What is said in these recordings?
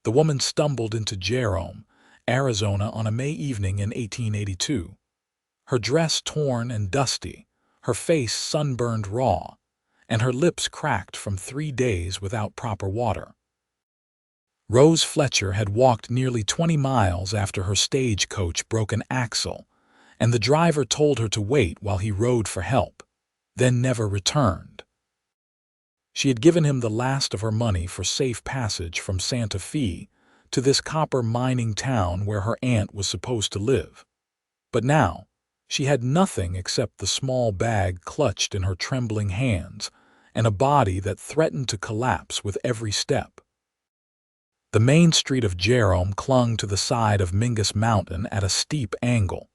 The woman stumbled into Jerome, Arizona on a May evening in 1882. Her dress torn and dusty, her face sunburned raw, and her lips cracked from 3 days without proper water. Rose Fletcher had walked nearly 20 miles after her stagecoach broke an axle, and the driver told her to wait while he rode for help, then never returned. She had given him the last of her money for safe passage from Santa Fe to this copper mining town where her aunt was supposed to live. But now, she had nothing except the small bag clutched in her trembling hands and a body that threatened to collapse with every step. The main street of Jerome clung to the side of Mingus Mountain at a steep angle,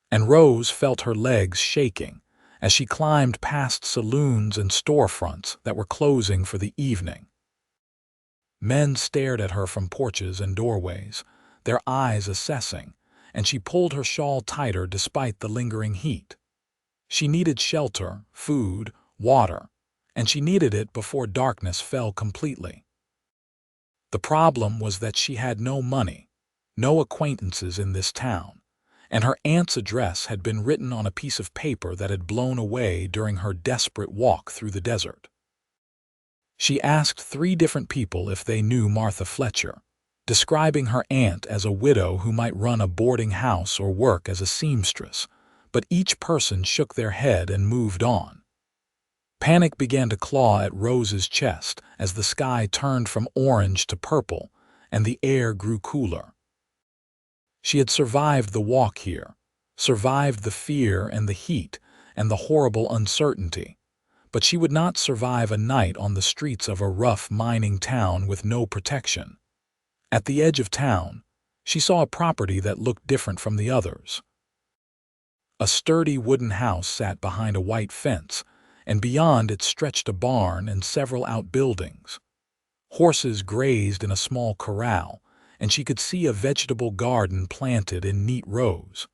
and Rose felt her legs shaking as she climbed past saloons and storefronts that were closing for the evening. Men stared at her from porches and doorways, their eyes assessing, and she pulled her shawl tighter despite the lingering heat. She needed shelter, food, water, and she needed it before darkness fell completely. The problem was that she had no money, no acquaintances in this town, and her aunt's address had been written on a piece of paper that had blown away during her desperate walk through the desert. She asked 3 different people if they knew Martha Fletcher, describing her aunt as a widow who might run a boarding house or work as a seamstress, but each person shook their head and moved on. Panic began to claw at Rose's chest as the sky turned from orange to purple and the air grew cooler. She had survived the walk here, survived the fear and the heat and the horrible uncertainty, but she would not survive a night on the streets of a rough mining town with no protection. At the edge of town, she saw a property that looked different from the others. A sturdy wooden house sat behind a white fence, and beyond it stretched a barn and several outbuildings. Horses grazed in a small corral, and she could see a vegetable garden planted in neat rows.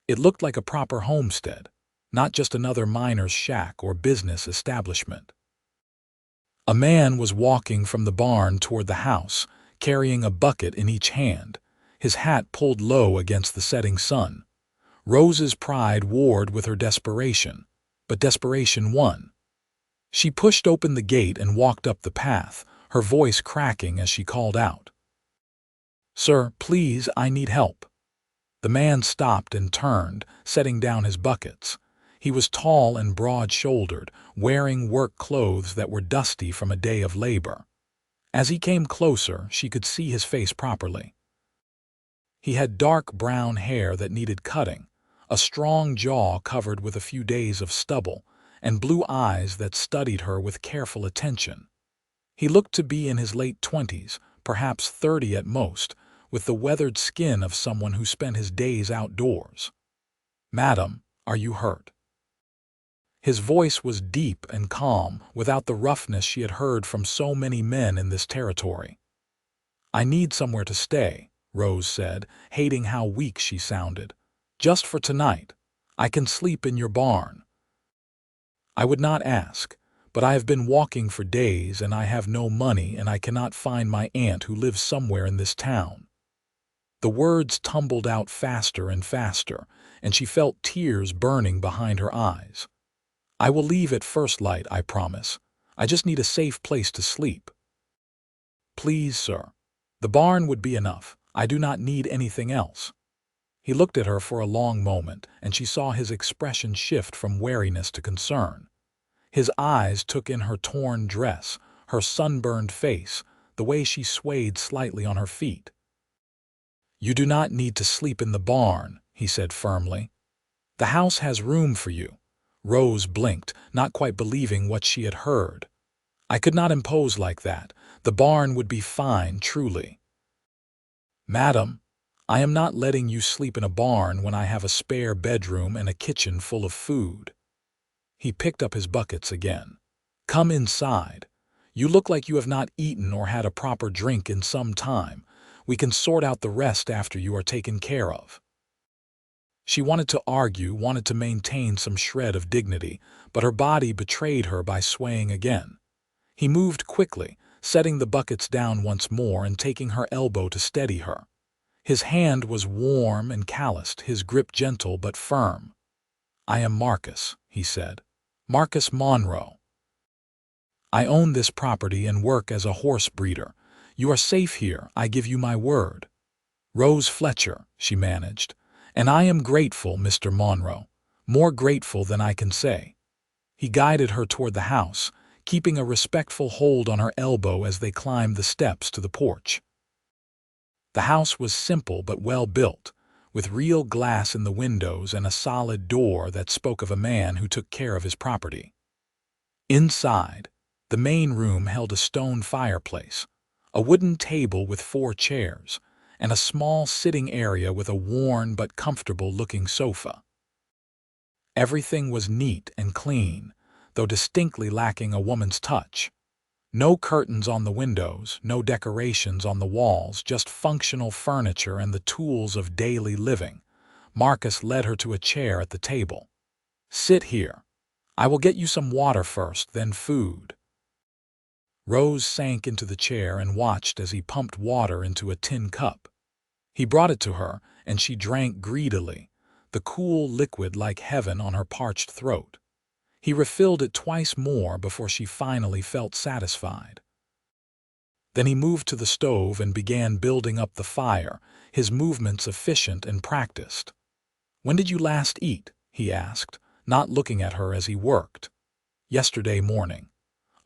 It looked like a proper homestead, not just another miner's shack or business establishment. A man was walking from the barn toward the house, carrying a bucket in each hand, his hat pulled low against the setting sun. Rose's pride warred with her desperation, but desperation won. She pushed open the gate and walked up the path, her voice cracking as she called out, "Sir, please, I need help." The man stopped and turned, setting down his buckets. He was tall and broad-shouldered, wearing work clothes that were dusty from a day of labor. As he came closer, she could see his face properly. He had dark brown hair that needed cutting, a strong jaw covered with a few days of stubble, and blue eyes that studied her with careful attention. He looked to be in his late 20s, perhaps 30 at most, with the weathered skin of someone who spent his days outdoors. "Madam, are you hurt?" His voice was deep and calm, without the roughness she had heard from so many men in this territory. "I need somewhere to stay," Rose said, hating how weak she sounded. "Just for tonight. I can sleep in your barn." "I would not ask, but I have been walking for days and I have no money and I cannot find my aunt who lives somewhere in this town." The words tumbled out faster and faster, and she felt tears burning behind her eyes. "I will leave at first light, I promise. I just need a safe place to sleep." "Please, sir. The barn would be enough. I do not need anything else." He looked at her for a long moment, and she saw his expression shift from wariness to concern. His eyes took in her torn dress, her sunburned face, the way she swayed slightly on her feet. "You do not need to sleep in the barn," he said firmly. "The house has room for you." Rose blinked, not quite believing what she had heard. "I could not impose like that. The barn would be fine, truly." "Madam, I am not letting you sleep in a barn when I have a spare bedroom and a kitchen full of food." He picked up his buckets again. "Come inside. You look like you have not eaten or had a proper drink in some time. We can sort out the rest after you are taken care of." She wanted to argue, wanted to maintain some shred of dignity, but her body betrayed her by swaying again. He moved quickly, setting the buckets down once more and taking her elbow to steady her. His hand was warm and calloused, his grip gentle but firm. "I am Marcus," he said. "Marcus Monroe. I own this property and work as a horse breeder. You are safe here, I give you my word." "Rose Fletcher," she managed. "And I am grateful, Mr. Monroe. More grateful than I can say." He guided her toward the house, keeping a respectful hold on her elbow as they climbed the steps to the porch. The house was simple but well built, with real glass in the windows and a solid door that spoke of a man who took care of his property. Inside, the main room held a stone fireplace, a wooden table with 4 chairs, and a small sitting area with a worn but comfortable-looking sofa. Everything was neat and clean, though distinctly lacking a woman's touch. No curtains on the windows, no decorations on the walls, just functional furniture and the tools of daily living. Marcus led her to a chair at the table. "Sit here. I will get you some water first, then food." Rose sank into the chair and watched as he pumped water into a tin cup. He brought it to her, and she drank greedily, the cool liquid like heaven on her parched throat. He refilled it twice more before she finally felt satisfied. Then he moved to the stove and began building up the fire, his movements efficient and practiced. "When did you last eat?" he asked, not looking at her as he worked. "Yesterday morning.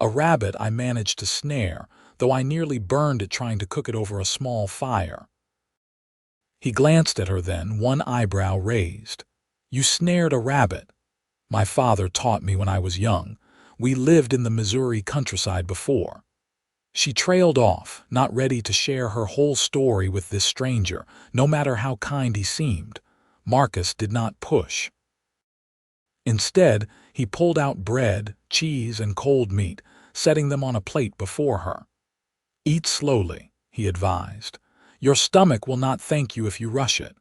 A rabbit I managed to snare, though I nearly burned it trying to cook it over a small fire." He glanced at her then, one eyebrow raised. "You snared a rabbit?" "My father taught me when I was young. We lived in the Missouri countryside before." She trailed off, not ready to share her whole story with this stranger, no matter how kind he seemed. Marcus did not push. Instead, he pulled out bread, cheese, and cold meat, setting them on a plate before her. "Eat slowly," he advised. "Your stomach will not thank you if you rush it."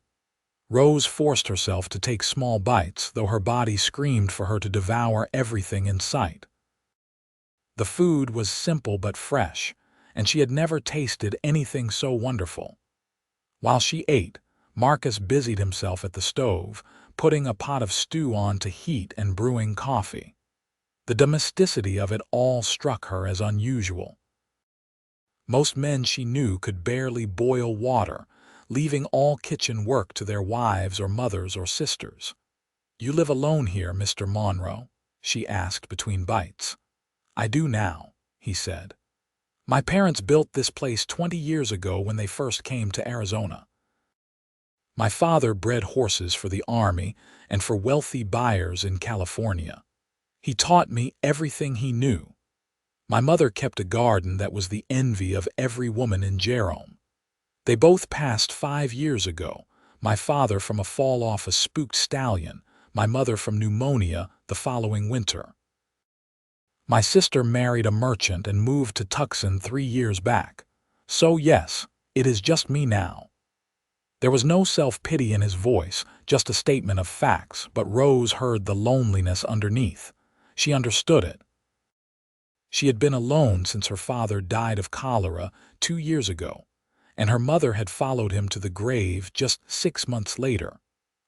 Rose forced herself to take small bites, though her body screamed for her to devour everything in sight. The food was simple but fresh, and she had never tasted anything so wonderful. While she ate, Marcus busied himself at the stove, putting a pot of stew on to heat and brewing coffee. The domesticity of it all struck her as unusual. Most men she knew could barely boil water, leaving all kitchen work to their wives or mothers or sisters. "You live alone here, Mr. Monroe?" she asked between bites. "I do now," he said. "My parents built this place 20 years ago when they first came to Arizona. My father bred horses for the Army and for wealthy buyers in California. He taught me everything he knew. My mother kept a garden that was the envy of every woman in Jerome. They both passed 5 years ago, my father from a fall off a spooked stallion, my mother from pneumonia the following winter. My sister married a merchant and moved to Tucson 3 years back. So yes, it is just me now." There was no self-pity in his voice, just a statement of facts, but Rose heard the loneliness underneath. She understood it. She had been alone since her father died of cholera 2 years ago, and her mother had followed him to the grave just 6 months later,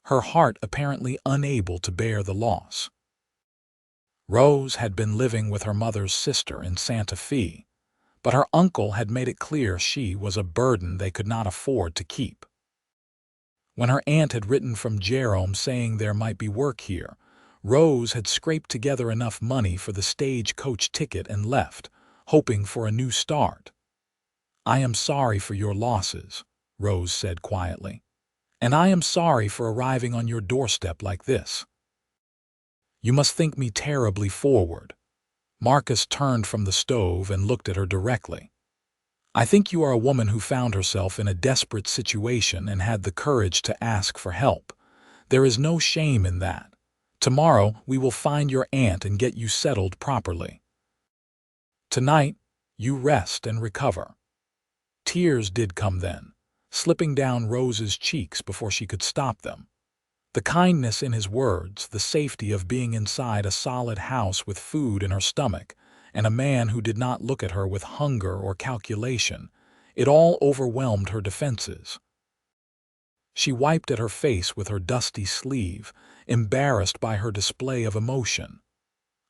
her heart apparently unable to bear the loss. Rose had been living with her mother's sister in Santa Fe, but her uncle had made it clear she was a burden they could not afford to keep. When her aunt had written from Jerome saying there might be work here, Rose had scraped together enough money for the stagecoach ticket and left, hoping for a new start. "I am sorry for your losses," Rose said quietly. "And I am sorry for arriving on your doorstep like this. You must think me terribly forward." Marcus turned from the stove and looked at her directly. "I think you are a woman who found herself in a desperate situation and had the courage to ask for help. There is no shame in that. Tomorrow we will find your aunt and get you settled properly. Tonight, you rest and recover." Tears did come then, slipping down Rose's cheeks before she could stop them. The kindness in his words, the safety of being inside a solid house with food in her stomach, and a man who did not look at her with hunger or calculation. It all overwhelmed her defenses. She wiped at her face with her dusty sleeve, embarrassed by her display of emotion.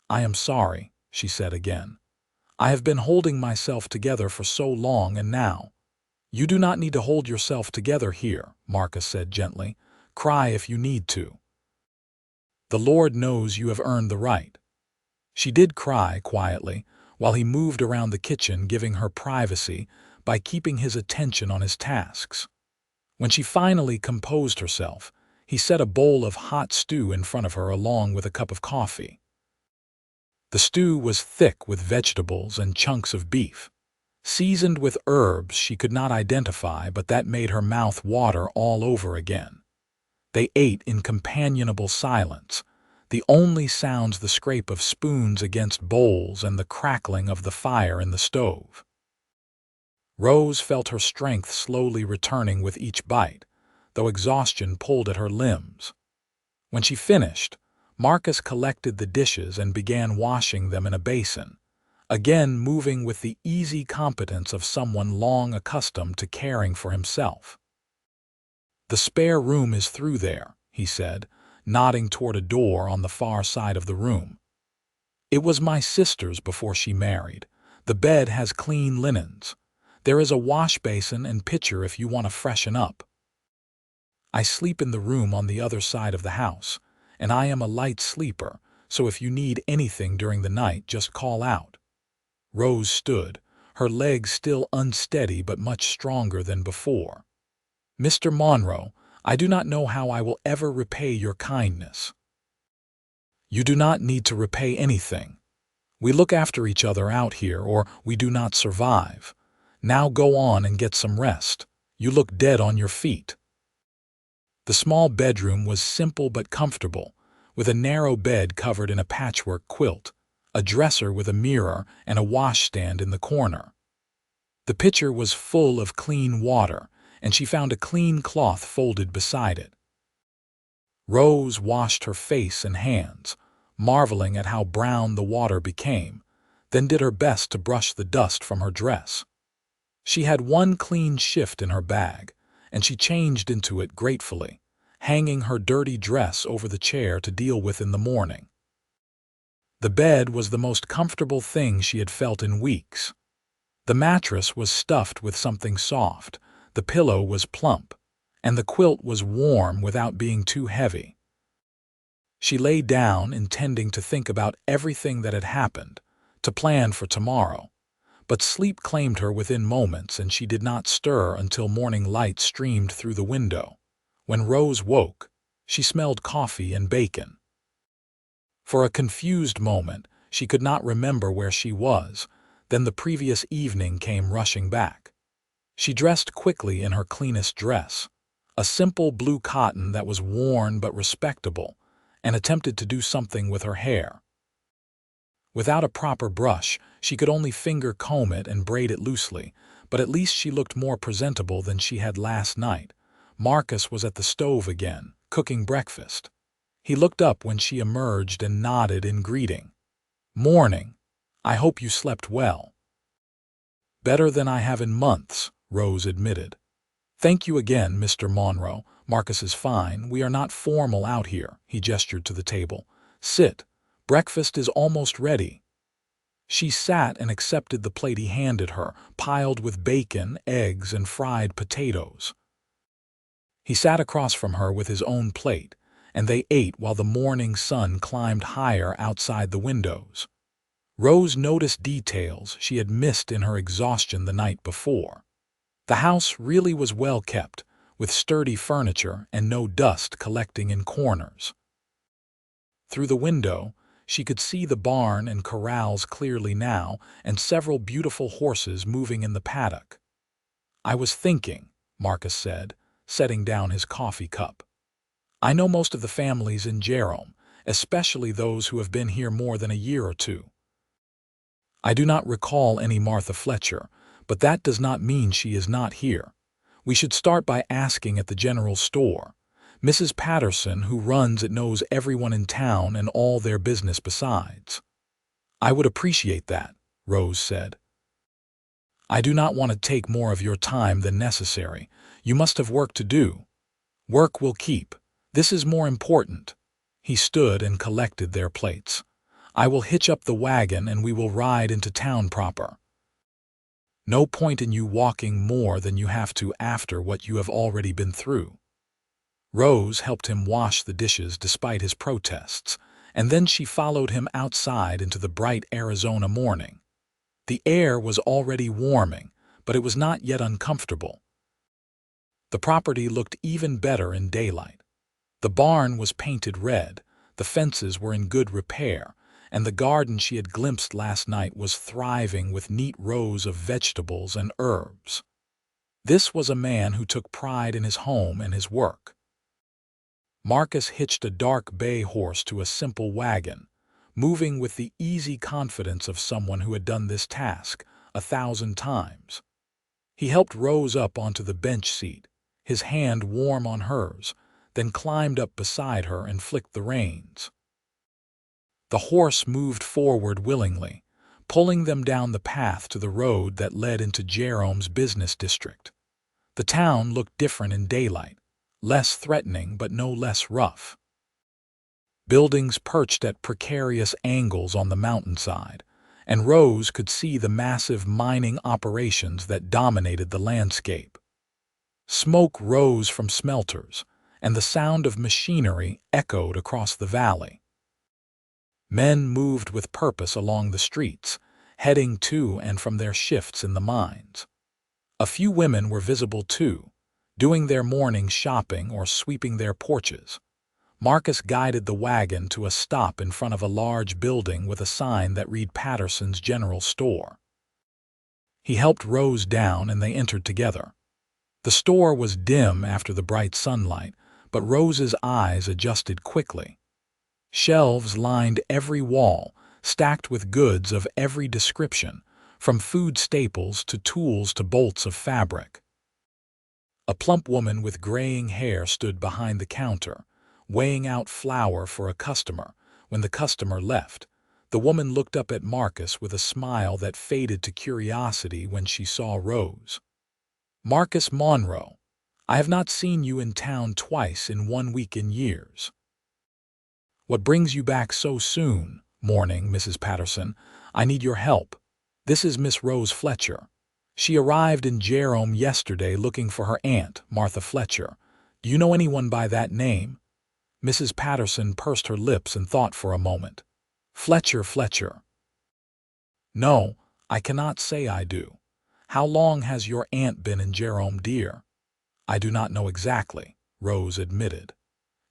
"I am sorry," she said again. "I have been holding myself together for so long, and now—" "You do not need to hold yourself together here," Marcus said gently. "Cry if you need to. The Lord knows you have earned the right." She did cry quietly, while he moved around the kitchen, giving her privacy by keeping his attention on his tasks. When she finally composed herself, he set a bowl of hot stew in front of her along with a cup of coffee. The stew was thick with vegetables and chunks of beef, seasoned with herbs she could not identify, but that made her mouth water all over again. They ate in companionable silence, the only sounds the scrape of spoons against bowls and the crackling of the fire in the stove. Rose felt her strength slowly returning with each bite, though exhaustion pulled at her limbs. When she finished, Marcus collected the dishes and began washing them in a basin, again moving with the easy competence of someone long accustomed to caring for himself. "The spare room is through there," he said, nodding toward a door on the far side of the room. "It was my sister's before she married. The bed has clean linens. There is a wash basin and pitcher if you want to freshen up. I sleep in the room on the other side of the house, and I am a light sleeper, so if you need anything during the night, just call out." Rose stood, her legs still unsteady but much stronger than before. "Mr. Monroe, I do not know how I will ever repay your kindness." "You do not need to repay anything. We look after each other out here, or we do not survive. Now go on and get some rest. You look dead on your feet." The small bedroom was simple but comfortable, with a narrow bed covered in a patchwork quilt, a dresser with a mirror, and a washstand in the corner. The pitcher was full of clean water, and she found a clean cloth folded beside it. Rose washed her face and hands, marveling at how brown the water became, then did her best to brush the dust from her dress. She had one clean shift in her bag, and she changed into it gratefully, hanging her dirty dress over the chair to deal with in the morning. The bed was the most comfortable thing she had felt in weeks. The mattress was stuffed with something soft, the pillow was plump, and the quilt was warm without being too heavy. She lay down, intending to think about everything that had happened, to plan for tomorrow. But sleep claimed her within moments, and she did not stir until morning light streamed through the window. When Rose woke, she smelled coffee and bacon. For a confused moment, she could not remember where she was. Then the previous evening came rushing back. She dressed quickly in her cleanest dress, a simple blue cotton that was worn but respectable, and attempted to do something with her hair. Without a proper brush, she could only finger comb it and braid it loosely, but at least she looked more presentable than she had last night. Marcus was at the stove again, cooking breakfast. He looked up when she emerged and nodded in greeting. "Morning. I hope you slept well." "Better than I have in months," Rose admitted. "Thank you again, Mr. Monroe. Marcus is fine. We are not formal out here." He gestured to the table. "Sit. Breakfast is almost ready." She sat and accepted the plate he handed her, piled with bacon, eggs, and fried potatoes. He sat across from her with his own plate, and they ate while the morning sun climbed higher outside the windows. Rose noticed details she had missed in her exhaustion the night before. The house really was well kept, with sturdy furniture and no dust collecting in corners. Through the window, she could see the barn and corrals clearly now, and several beautiful horses moving in the paddock. "I was thinking," Marcus said, setting down his coffee cup. "I know most of the families in Jerome, especially those who have been here more than a year or two. I do not recall any Martha Fletcher, but that does not mean she is not here. We should start by asking at the general store. Mrs. Patterson, who runs it, knows everyone in town and all their business besides." "I would appreciate that," Rose said. "I do not want to take more of your time than necessary. You must have work to do." "Work will keep. This is more important." He stood and collected their plates. "I will hitch up the wagon and we will ride into town proper. No point in you walking more than you have to after what you have already been through." Rose helped him wash the dishes despite his protests, and then she followed him outside into the bright Arizona morning. The air was already warming, but it was not yet uncomfortable. The property looked even better in daylight. The barn was painted red, the fences were in good repair, and the garden she had glimpsed last night was thriving with neat rows of vegetables and herbs. This was a man who took pride in his home and his work. Marcus hitched a dark bay horse to a simple wagon, moving with the easy confidence of someone who had done this task 1,000 times. He helped Rose up onto the bench seat, his hand warm on hers, then climbed up beside her and flicked the reins. The horse moved forward willingly, pulling them down the path to the road that led into Jerome's business district. The town looked different in daylight, less threatening but no less rough. Buildings perched at precarious angles on the mountainside, and Rose could see the massive mining operations that dominated the landscape. Smoke rose from smelters, and the sound of machinery echoed across the valley. Men moved with purpose along the streets, heading to and from their shifts in the mines. A few women were visible too, doing their morning shopping or sweeping their porches. Marcus guided the wagon to a stop in front of a large building with a sign that read Patterson's General Store. He helped Rose down and they entered together. The store was dim after the bright sunlight, but Rose's eyes adjusted quickly. Shelves lined every wall, stacked with goods of every description, from food staples to tools to bolts of fabric. A plump woman with graying hair stood behind the counter, weighing out flour for a customer. When the customer left, the woman looked up at Marcus with a smile that faded to curiosity when she saw Rose. "Marcus Monroe, I have not seen you in town twice in 1 week in years. What brings you back so soon?" "Morning, Mrs. Patterson. I need your help. This is Miss Rose Fletcher. She arrived in Jerome yesterday looking for her aunt, Martha Fletcher. Do you know anyone by that name?" Mrs. Patterson pursed her lips and thought for a moment. Fletcher. "No, I cannot say I do. How long has your aunt been in Jerome, dear?" "I do not know exactly," Rose admitted.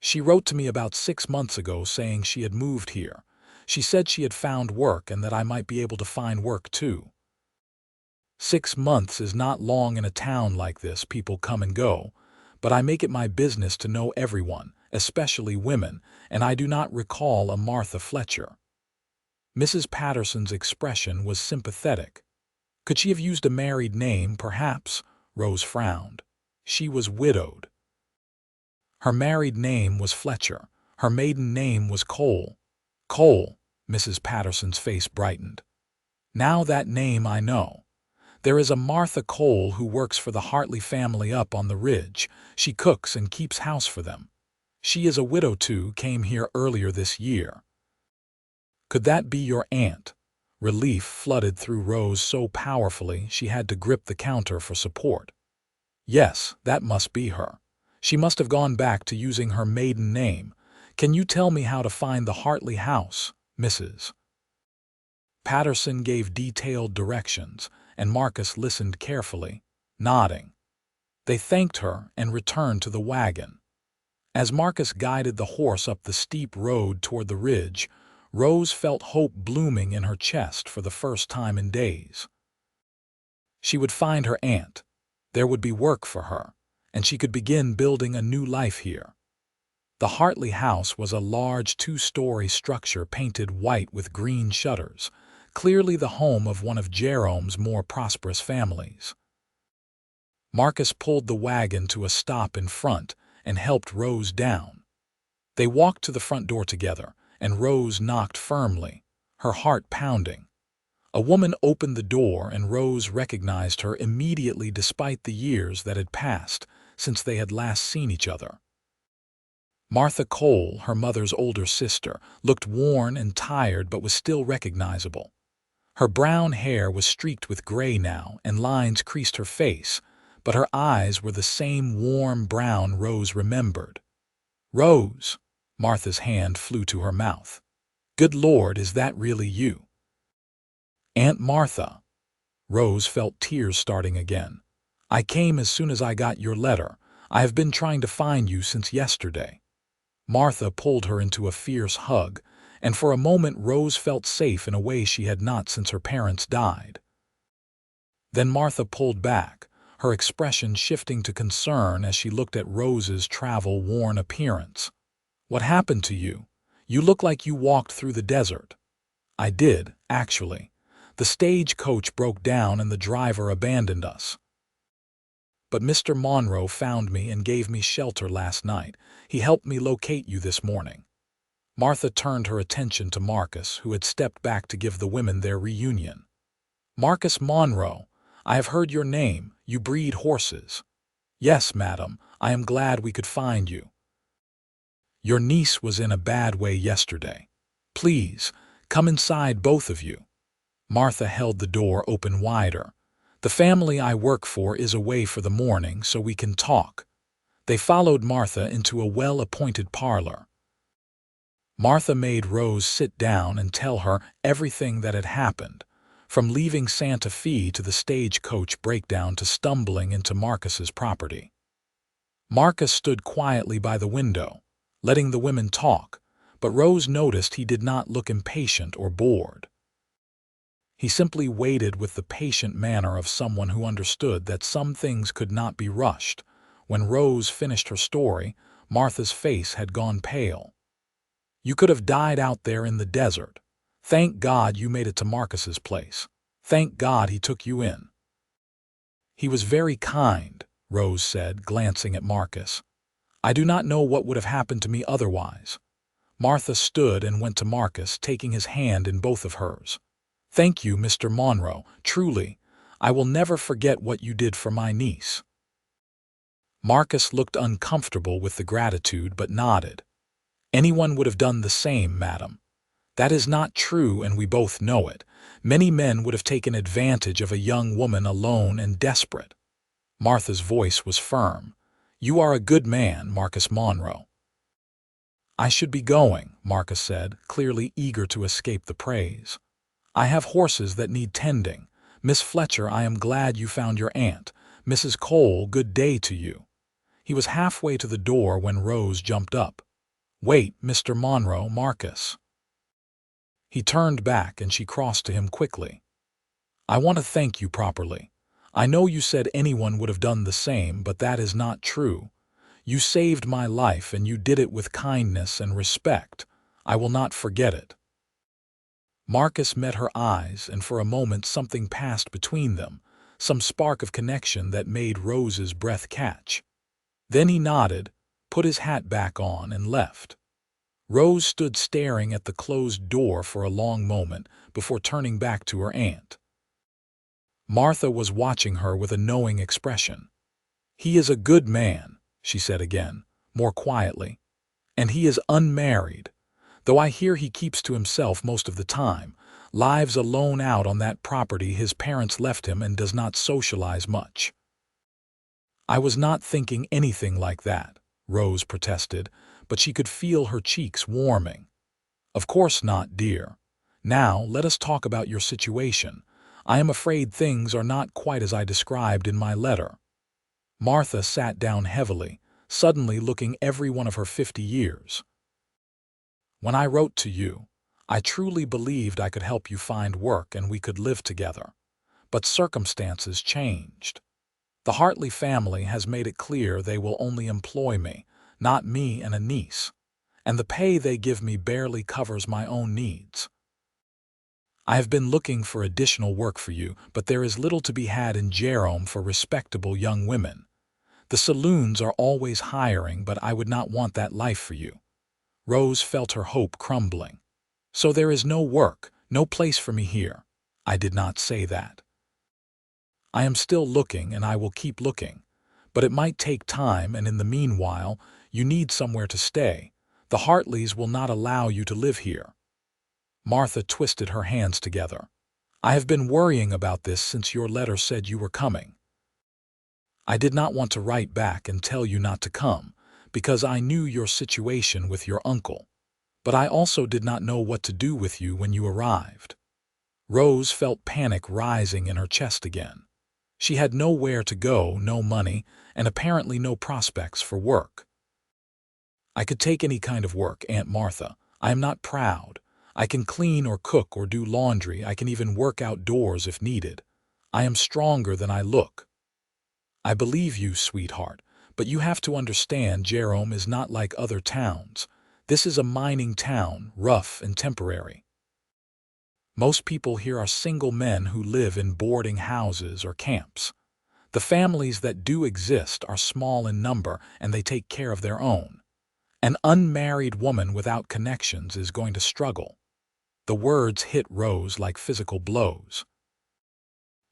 "She wrote to me about 6 months ago saying she had moved here. She said she had found work and that I might be able to find work too." 6 months is not long in a town like this. People come and go, but I make it my business to know everyone, especially women, and I do not recall a Martha Fletcher. Mrs. Patterson's expression was sympathetic. Could she have used a married name, perhaps? Rose frowned. She was widowed. Her married name was Fletcher. Her maiden name was Cole. Cole, Mrs. Patterson's face brightened. Now that name I know. There is a Martha Cole who works for the Hartley family up on the ridge. She cooks and keeps house for them. She is a widow too, came here earlier this year. Could that be your aunt? Relief flooded through Rose so powerfully she had to grip the counter for support. Yes, that must be her. She must have gone back to using her maiden name. Can you tell me how to find the Hartley house, Mrs. Patterson gave detailed directions, and Marcus listened carefully, nodding. They thanked her and returned to the wagon. As Marcus guided the horse up the steep road toward the ridge, Rose felt hope blooming in her chest for the first time in days. She would find her aunt. There would be work for her, and she could begin building a new life here. The Hartley house was a large 2-story structure painted white with green shutters, clearly the home of one of Jerome's more prosperous families. Marcus pulled the wagon to a stop in front and helped Rose down. They walked to the front door together, and Rose knocked firmly. her heart pounding. A woman opened the door and Rose recognized her immediately despite the years that had passed since they had last seen each other. Martha Cole, her mother's older sister, looked worn and tired but was still recognizable. Her brown hair was streaked with gray now and lines creased her face, but her eyes were the same warm brown Rose remembered. "Rose!" Martha's hand flew to her mouth. "Good Lord, is that really you?" "Aunt Martha." Rose felt tears starting again. "I came as soon as I got your letter. I have been trying to find you since yesterday." Martha pulled her into a fierce hug, and for a moment Rose felt safe in a way she had not since her parents died. Then Martha pulled back, her expression shifting to concern as she looked at Rose's travel-worn appearance. "What happened to you? You look like you walked through the desert." "I did, actually. The stagecoach broke down and the driver abandoned us. But Mr. Monroe found me and gave me shelter last night. He helped me locate you this morning." Martha turned her attention to Marcus, who had stepped back to give the women their reunion. "Marcus Monroe, I have heard your name. You breed horses." "Yes, madam. I am glad we could find you. Your niece was in a bad way yesterday. Please, come inside, both of you." Martha held the door open wider. "The family I work for is away for the morning, so we can talk." They followed Martha into a well-appointed parlor. Martha made Rose sit down and tell her everything that had happened, from leaving Santa Fe to the stagecoach breakdown to stumbling into Marcus's property. Marcus stood quietly by the window, letting the women talk, but Rose noticed he did not look impatient or bored. He simply waited with the patient manner of someone who understood that some things could not be rushed. When Rose finished her story, Martha's face had gone pale. "You could have died out there in the desert. Thank God you made it to Marcus's place. Thank God he took you in." "He was very kind," Rose said, glancing at Marcus. "I do not know what would have happened to me otherwise." Martha stood and went to Marcus, taking his hand in both of hers. "Thank you, Mr. Monroe. Truly, I will never forget what you did for my niece." Marcus looked uncomfortable with the gratitude but nodded. "Anyone would have done the same, madam. That is not true, and we both know it. Many men would have taken advantage of a young woman alone and desperate." Martha's voice was firm. "You are a good man, Marcus Monroe." "I should be going," Marcus said, clearly eager to escape the praise. "I have horses that need tending. Miss Fletcher, I am glad you found your aunt. Mrs. Cole, good day to you." He was halfway to the door when Rose jumped up. "Wait, Mr. Monroe, Marcus." He turned back and she crossed to him quickly. "I want to thank you properly. I know you said anyone would have done the same, but that is not true. You saved my life and you did it with kindness and respect. I will not forget it." Marcus met her eyes, and for a moment something passed between them, some spark of connection that made Rose's breath catch. Then he nodded, put his hat back on, and left. Rose stood staring at the closed door for a long moment before turning back to her aunt. Martha was watching her with a knowing expression. "He is a good man," she said again, more quietly. "And he is unmarried, though I hear he keeps to himself most of the time, lives alone out on that property his parents left him, and does not socialize much." "I was not thinking anything like that," Rose protested, but she could feel her cheeks warming. "Of course not, dear. Now let us talk about your situation. I am afraid things are not quite as I described in my letter." Martha sat down heavily, suddenly looking every one of her 50 years. "When I wrote to you, I truly believed I could help you find work and we could live together. But circumstances changed. The Hartley family has made it clear they will only employ me, not me and a niece, and the pay they give me barely covers my own needs. I have been looking for additional work for you, but there is little to be had in Jerome for respectable young women. The saloons are always hiring, but I would not want that life for you." Rose felt her hope crumbling. "So there is no work, "No place for me here." "I did not say that. I am still looking and I will keep looking. But it might take time, and in the meanwhile, you need somewhere to stay. The Hartleys will not allow you to live here." Martha twisted her hands together. "I have been worrying about this since your letter said you were coming. I did not want to write back and tell you not to come, because I knew your situation with your uncle. But I also did not know what to do with you when you arrived." Rose felt panic rising in her chest again. She had nowhere to go, no money, and apparently no prospects for work. "I could take any kind of work, Aunt Martha. I am not proud. I can clean or cook or do laundry. I can even work outdoors if needed. I am stronger than I look." "I believe you, sweetheart, but you have to understand Jerome is not like other towns. This is a mining town, rough and temporary. Most people here are single men who live in boarding houses or camps. The families that do exist are small in number and they take care of their own. An unmarried woman without connections is going to struggle." The words hit Rose like physical blows.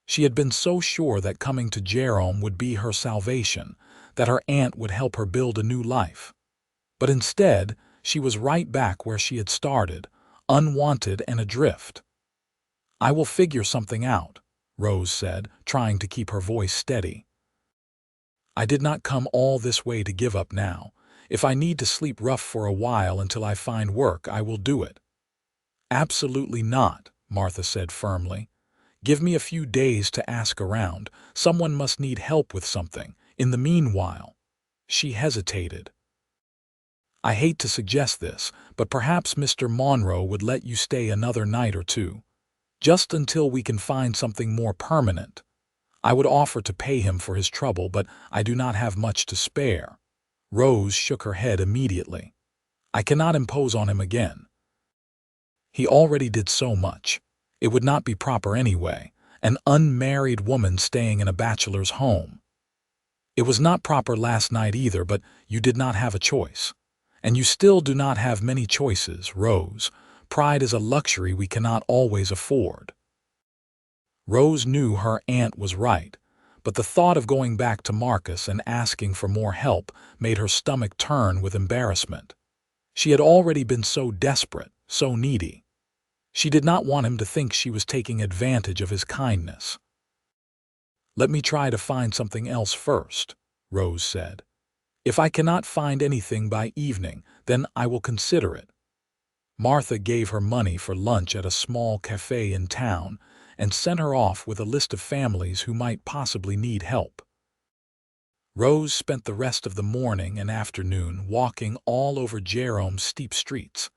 She had been so sure that coming to Jerome would be her salvation, that her aunt would help her build a new life. But instead, she was right back where she had started, unwanted and adrift. "I will figure something out," Rose said, trying to keep her voice steady. "I did not come all this way to give up now. If I need to sleep rough for a while until I find work, I will do it." "Absolutely not," Martha said firmly. "Give me a few days to ask around. Someone must need help with something. In the meanwhile—" She hesitated. "I hate to suggest this, but perhaps Mr. Monroe would let you stay another night or two, just until we can find something more permanent. I would offer to pay him for his trouble, but I do not have much to spare." Rose shook her head immediately. "I cannot impose on him again. He already did so much. It would not be proper anyway, an unmarried woman staying in a bachelor's home. It was not proper last night either, but you did not have a choice. And you still do not have many choices, Rose. Pride is a luxury we cannot always afford." Rose knew her aunt was right, but the thought of going back to Marcus and asking for more help made her stomach turn with embarrassment. She had already been so desperate, so needy. She did not want him to think she was taking advantage of his kindness. "Let me try to find something else first," Rose said. "If I cannot find anything by evening, then I will consider it." Martha gave her money for lunch at a small cafe in town and sent her off with a list of families who might possibly need help. Rose spent the rest of the morning and afternoon walking all over Jerome's steep streets,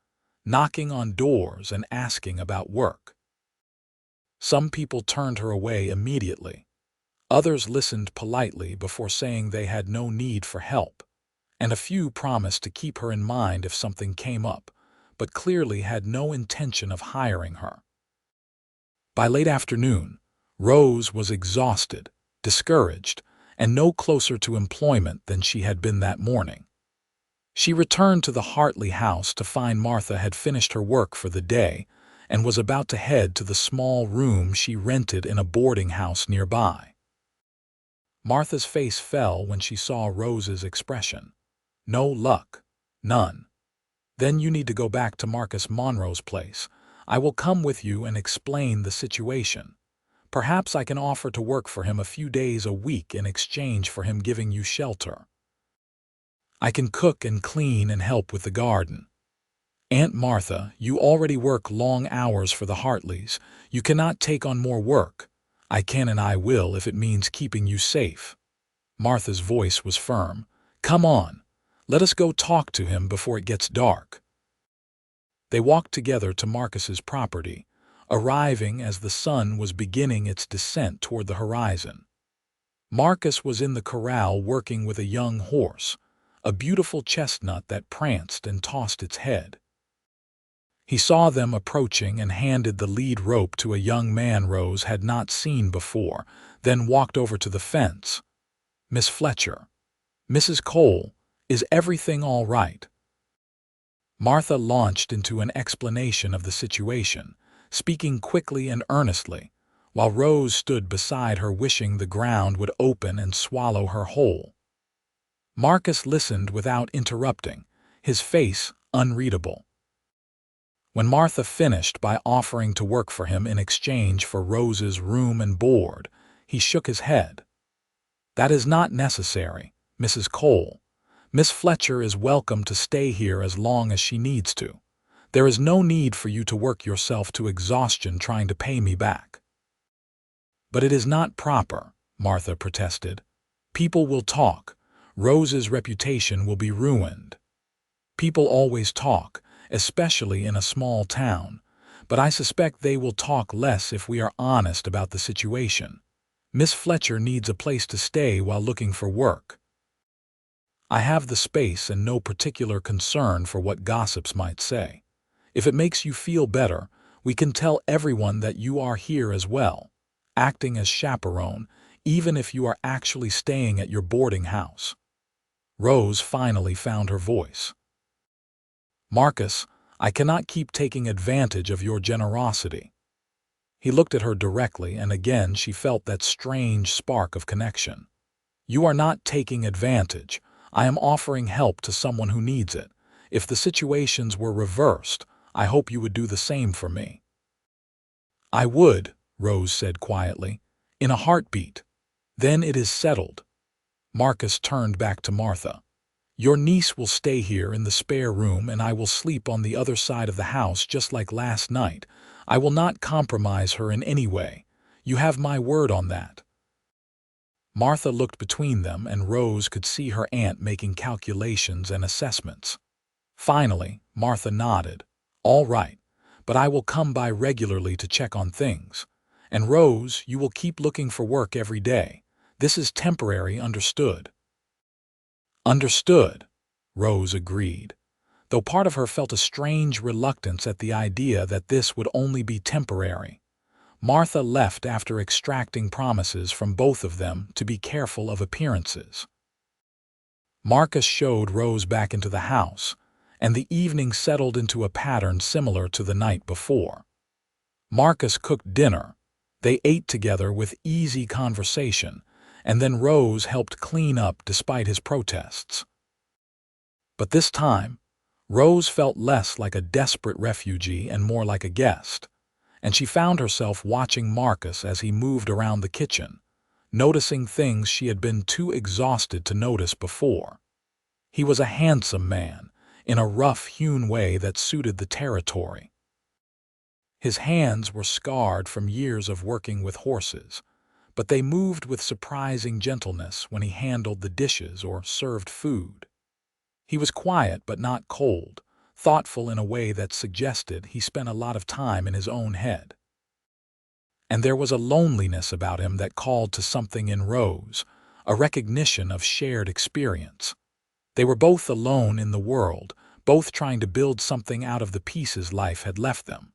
knocking on doors and asking about work. Some people turned her away immediately. Others listened politely before saying they had no need for help, and a few promised to keep her in mind if something came up, but clearly had no intention of hiring her. By late afternoon, Rose was exhausted, discouraged, and no closer to employment than she had been that morning. She returned to the Hartley house to find Martha had finished her work for the day and was about to head to the small room she rented in a boarding house nearby. Martha's face fell when she saw Rose's expression. "No luck. None. Then you need to go back to Marcus Monroe's place. I will come with you and explain the situation. Perhaps I can offer to work for him a few days a week in exchange for him giving you shelter. I can cook and clean and help with the garden. Aunt Martha, you already work long hours for the Hartleys. You cannot take on more work. I can and I will if it means keeping you safe." Martha's voice was firm. "Come on. Let us go talk to him before it gets dark." They walked together to Marcus's property, arriving as the sun was beginning its descent toward the horizon. Marcus was in the corral working with a young horse, a beautiful chestnut that pranced and tossed its head. He saw them approaching and handed the lead rope to a young man Rose had not seen before, then walked over to the fence. "Miss Fletcher. Mrs. Cole, is everything all right?" Martha launched into an explanation of the situation, speaking quickly and earnestly, while Rose stood beside her wishing the ground would open and swallow her whole. Marcus listened without interrupting, his face unreadable. When Martha finished by offering to work for him in exchange for Rose's room and board, he shook his head. "That is not necessary, Mrs. Cole. Miss Fletcher is welcome to stay here as long as she needs to. There is no need for you to work yourself to exhaustion trying to pay me back." "But it is not proper," Martha protested. "People will talk. Rose's reputation will be ruined." "People always talk, especially in a small town, but I suspect they will talk less if we are honest about the situation. Miss Fletcher needs a place to stay while looking for work. I have the space and no particular concern for what gossips might say. If it makes you feel better, we can tell everyone that you are here as well, acting as chaperone, even if you are actually staying at your boarding house." Rose finally found her voice. "Marcus, I cannot keep taking advantage of your generosity." He looked at her directly, and again she felt that strange spark of connection. "You are not taking advantage. I am offering help to someone who needs it. If the situations were reversed, I hope you would do the same for me." "I would," Rose said quietly, "in a heartbeat. Then it is settled." Marcus turned back to Martha. "Your niece will stay here in the spare room and I will sleep on the other side of the house just like last night. I will not compromise her in any way. You have my word on that." Martha looked between them and Rose could see her aunt making calculations and assessments. Finally, Martha nodded. "All right, but I will come by regularly to check on things. And Rose, you will keep looking for work every day. This is temporary, understood?" "Understood," Rose agreed, though part of her felt a strange reluctance at the idea that this would only be temporary. Martha left after extracting promises from both of them to be careful of appearances. Marcus showed Rose back into the house, and the evening settled into a pattern similar to the night before. Marcus cooked dinner. They ate together with easy conversation, and then Rose helped clean up despite his protests. But this time, Rose felt less like a desperate refugee and more like a guest, and she found herself watching Marcus as he moved around the kitchen, noticing things she had been too exhausted to notice before. He was a handsome man, in a rough-hewn way that suited the territory. His hands were scarred from years of working with horses, but they moved with surprising gentleness when he handled the dishes or served food. He was quiet but not cold, thoughtful in a way that suggested he spent a lot of time in his own head. And there was a loneliness about him that called to something in Rose, a recognition of shared experience. They were both alone in the world, both trying to build something out of the pieces life had left them.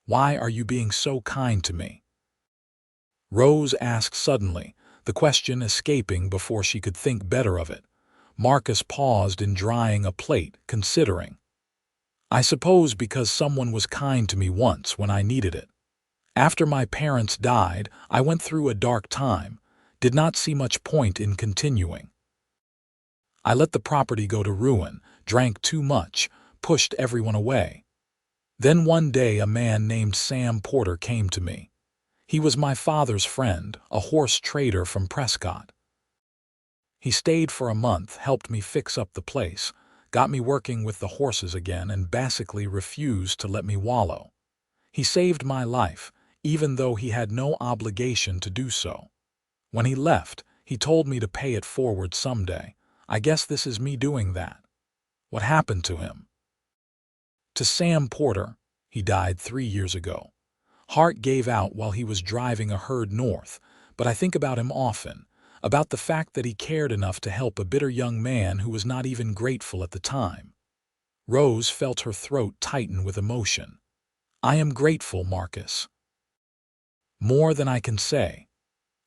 "Why are you being so kind to me?" Rose asked suddenly, the question escaping before she could think better of it. Marcus paused in drying a plate, considering. "I suppose because someone was kind to me once when I needed it. After my parents died, I went through a dark time, did not see much point in continuing. I let the property go to ruin, drank too much, pushed everyone away. Then one day a man named Sam Porter came to me. He was my father's friend, a horse trader from Prescott. He stayed for a month, helped me fix up the place, got me working with the horses again, and basically refused to let me wallow. He saved my life, even though he had no obligation to do so. When he left, he told me to pay it forward someday. I guess this is me doing that." "What happened to him?" "To Sam Porter. He died 3 years ago. Heart gave out while he was driving a herd north, but I think about him often, about the fact that he cared enough to help a bitter young man who was not even grateful at the time." Rose felt her throat tighten with emotion. "I am grateful, Marcus. More than I can say."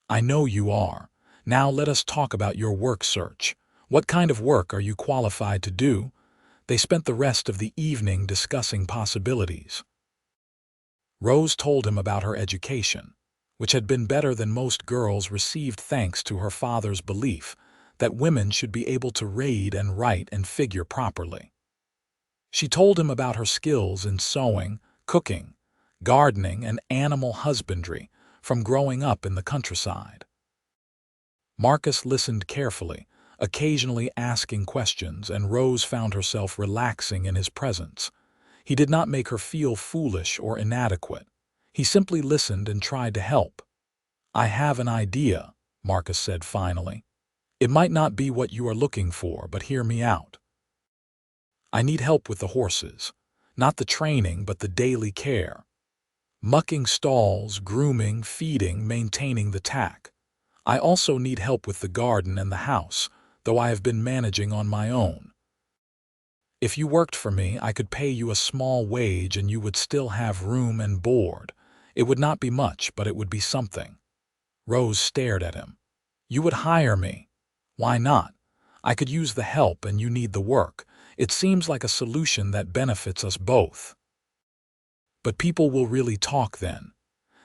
"I know you are. Now let us talk about your work search. What kind of work are you qualified to do?" They spent the rest of the evening discussing possibilities. Rose told him about her education, which had been better than most girls received thanks to her father's belief that women should be able to read and write and figure properly. She told him about her skills in sewing, cooking, gardening, and animal husbandry from growing up in the countryside. Marcus listened carefully, occasionally asking questions, and Rose found herself relaxing in his presence. He did not make her feel foolish or inadequate. He simply listened and tried to help. "I have an idea," Marcus said finally. "It might not be what you are looking for, but hear me out. I need help with the horses. Not the training, but the daily care. Mucking stalls, grooming, feeding, maintaining the tack. I also need help with the garden and the house, though I have been managing on my own. If you worked for me, I could pay you a small wage and you would still have room and board. It would not be much, but it would be something." Rose stared at him. "You would hire me? Why not? I could use the help and you need the work. It seems like a solution that benefits us both." "But people will really talk then.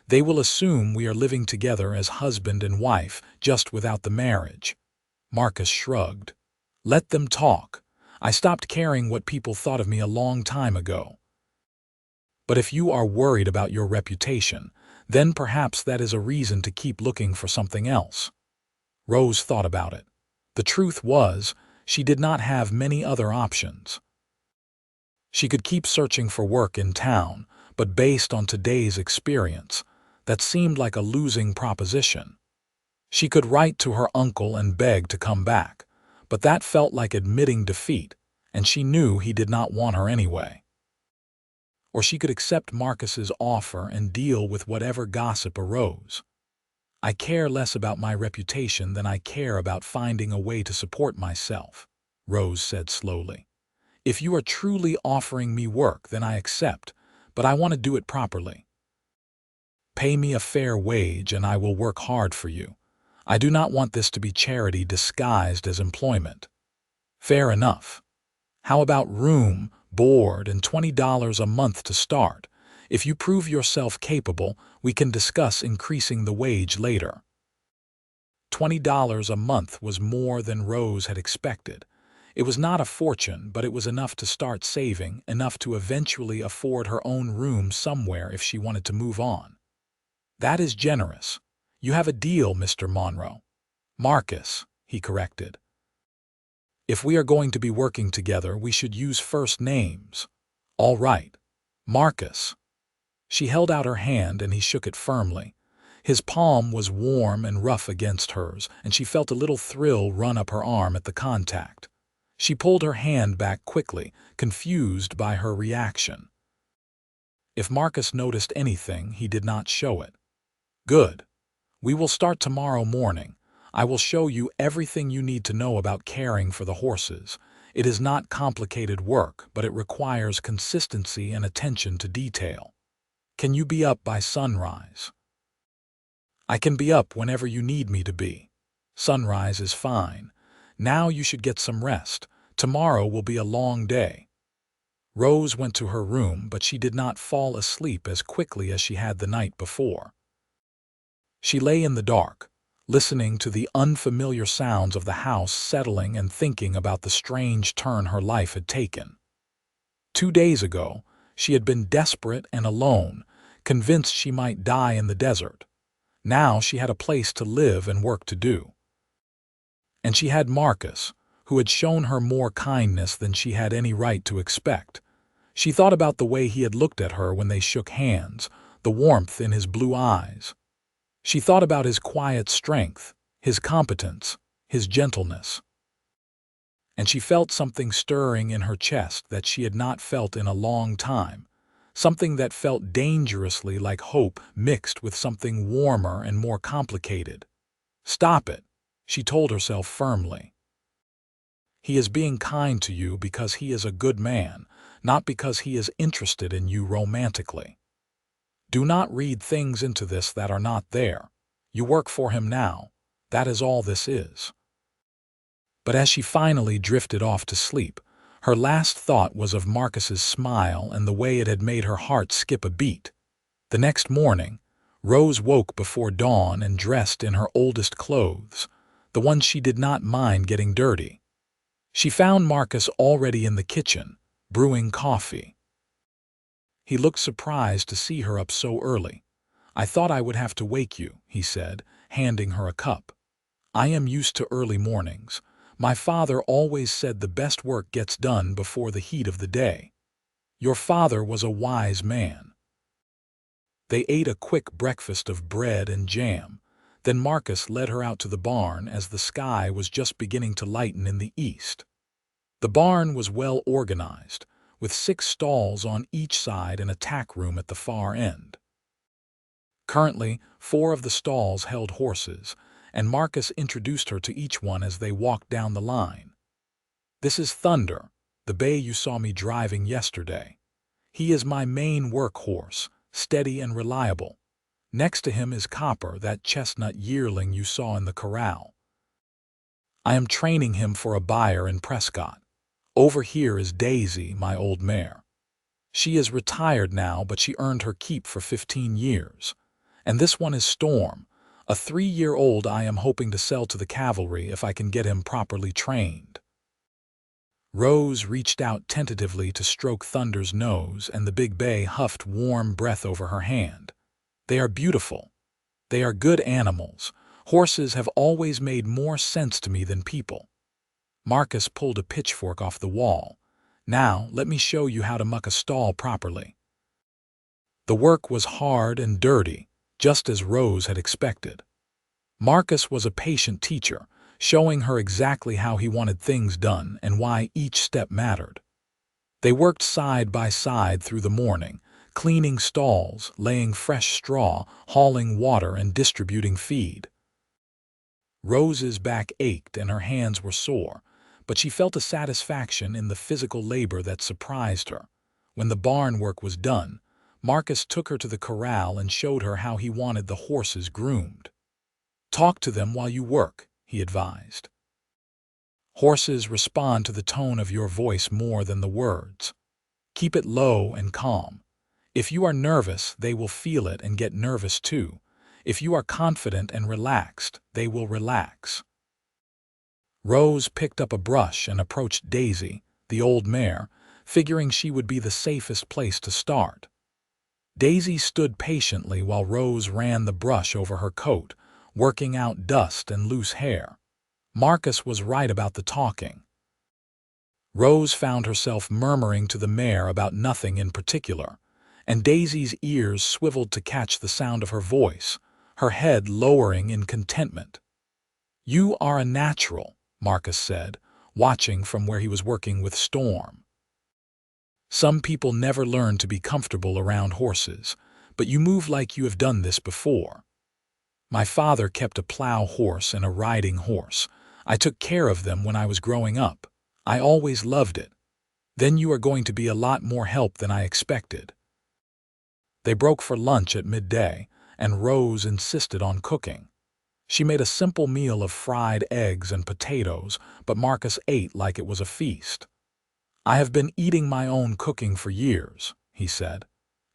They will assume we are living together as husband and wife, just without the marriage." Marcus shrugged. "Let them talk. I stopped caring what people thought of me a long time ago. But if you are worried about your reputation, then perhaps that is a reason to keep looking for something else." Rose thought about it. The truth was, she did not have many other options. She could keep searching for work in town, but based on today's experience, that seemed like a losing proposition. She could write to her uncle and beg to come back, but that felt like admitting defeat, and she knew he did not want her anyway. Or she could accept Marcus's offer and deal with whatever gossip arose. "I care less about my reputation than I care about finding a way to support myself," Rose said slowly. "If you are truly offering me work, then I accept, but I want to do it properly. Pay me a fair wage and I will work hard for you. I do not want this to be charity disguised as employment." "Fair enough. How about room, board, and $20 a month to start? If you prove yourself capable, we can discuss increasing the wage later." $20 a month was more than Rose had expected. It was not a fortune, but it was enough to start saving, enough to eventually afford her own room somewhere if she wanted to move on. "That is generous. You have a deal, Mr. Monroe." "Marcus," he corrected. "If we are going to be working together, we should use first names." "All right. Marcus." She held out her hand and he shook it firmly. His palm was warm and rough against hers, and she felt a little thrill run up her arm at the contact. She pulled her hand back quickly, confused by her reaction. If Marcus noticed anything, he did not show it. "Good. We will start tomorrow morning. I will show you everything you need to know about caring for the horses. It is not complicated work, but it requires consistency and attention to detail. Can you be up by sunrise?" "I can be up whenever you need me to be. Sunrise is fine. Now you should get some rest. Tomorrow will be a long day." Rose went to her room, but she did not fall asleep as quickly as she had the night before. She lay in the dark, listening to the unfamiliar sounds of the house settling and thinking about the strange turn her life had taken. 2 days ago, she had been desperate and alone, convinced she might die in the desert. Now she had a place to live and work to do. And she had Marcus, who had shown her more kindness than she had any right to expect. She thought about the way he had looked at her when they shook hands, the warmth in his blue eyes. She thought about his quiet strength, his competence, his gentleness. And she felt something stirring in her chest that she had not felt in a long time, something that felt dangerously like hope mixed with something warmer and more complicated. "Stop it," she told herself firmly. "He is being kind to you because he is a good man, not because he is interested in you romantically. Do not read things into this that are not there. You work for him now. That is all this is." But as she finally drifted off to sleep, her last thought was of Marcus's smile and the way it had made her heart skip a beat. The next morning, Rose woke before dawn and dressed in her oldest clothes, the ones she did not mind getting dirty. She found Marcus already in the kitchen, brewing coffee. He looked surprised to see her up so early. "I thought I would have to wake you," he said, handing her a cup. "I am used to early mornings. My father always said the best work gets done before the heat of the day. Your father was a wise man." They ate a quick breakfast of bread and jam. Then Marcus led her out to the barn as the sky was just beginning to lighten in the east. The barn was well organized, with 6 stalls on each side and a tack room at the far end. Currently, 4 of the stalls held horses, and Marcus introduced her to each one as they walked down the line. "This is Thunder, the bay you saw me driving yesterday. He is my main work horse, steady and reliable. Next to him is Copper, that chestnut yearling you saw in the corral. I am training him for a buyer in Prescott. Over here is Daisy, my old mare. She is retired now, but she earned her keep for 15 years. And this one is Storm, a 3-year-old I am hoping to sell to the cavalry if I can get him properly trained." Rose reached out tentatively to stroke Thunder's nose, and the big bay huffed warm breath over her hand. "They are beautiful. They are good animals. Horses have always made more sense to me than people." Marcus pulled a pitchfork off the wall. "Now, let me show you how to muck a stall properly." The work was hard and dirty, just as Rose had expected. Marcus was a patient teacher, showing her exactly how he wanted things done and why each step mattered. They worked side by side through the morning, cleaning stalls, laying fresh straw, hauling water, and distributing feed. Rose's back ached and her hands were sore, but she felt a satisfaction in the physical labor that surprised her. When the barn work was done, Marcus took her to the corral and showed her how he wanted the horses groomed. "Talk to them while you work," he advised. "Horses respond to the tone of your voice more than the words. Keep it low and calm. If you are nervous, they will feel it and get nervous too. If you are confident and relaxed, they will relax." Rose picked up a brush and approached Daisy, the old mare, figuring she would be the safest place to start. Daisy stood patiently while Rose ran the brush over her coat, working out dust and loose hair. Marcus was right about the talking. Rose found herself murmuring to the mare about nothing in particular, and Daisy's ears swiveled to catch the sound of her voice, her head lowering in contentment. "You are a natural," Marcus said, watching from where he was working with Storm. "Some people never learn to be comfortable around horses, but you move like you have done this before. My father kept a plow horse and a riding horse. I took care of them when I was growing up. I always loved it. Then you are going to be a lot more help than I expected." They broke for lunch at midday, and Rose insisted on cooking. She made a simple meal of fried eggs and potatoes, but Marcus ate like it was a feast. "I have been eating my own cooking for years," he said.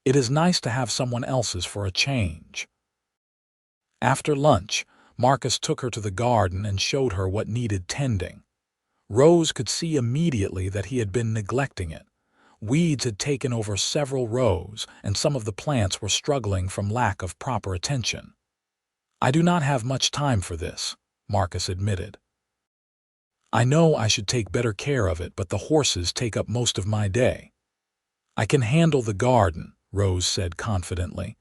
"It is nice to have someone else's for a change." After lunch, Marcus took her to the garden and showed her what needed tending. Rose could see immediately that he had been neglecting it. Weeds had taken over several rows, and some of the plants were struggling from lack of proper attention. "I do not have much time for this," Marcus admitted. "I know I should take better care of it, but the horses take up most of my day." "I can handle the garden," Rose said confidently.